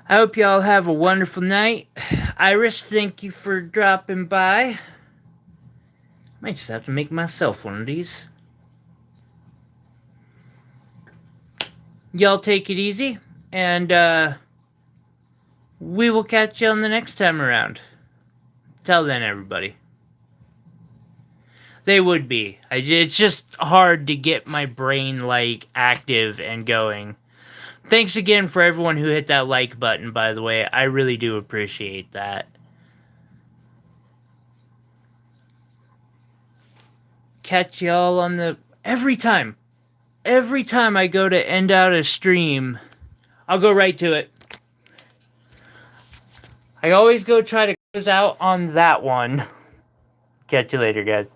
I hope y'all have a wonderful night. Iris, thank you for dropping by. Might just have to make myself one of these. Y'all take it easy, and we will catch you on the next time around. Till then, everybody. They would be. It's just hard to get my brain, like, active and going. Thanks again for everyone who hit that like button, by the way. I really do appreciate that. Catch y'all on the... Every time I go to end out a stream, I'll go right to it. I always go try to close out on that one. Catch you later, guys.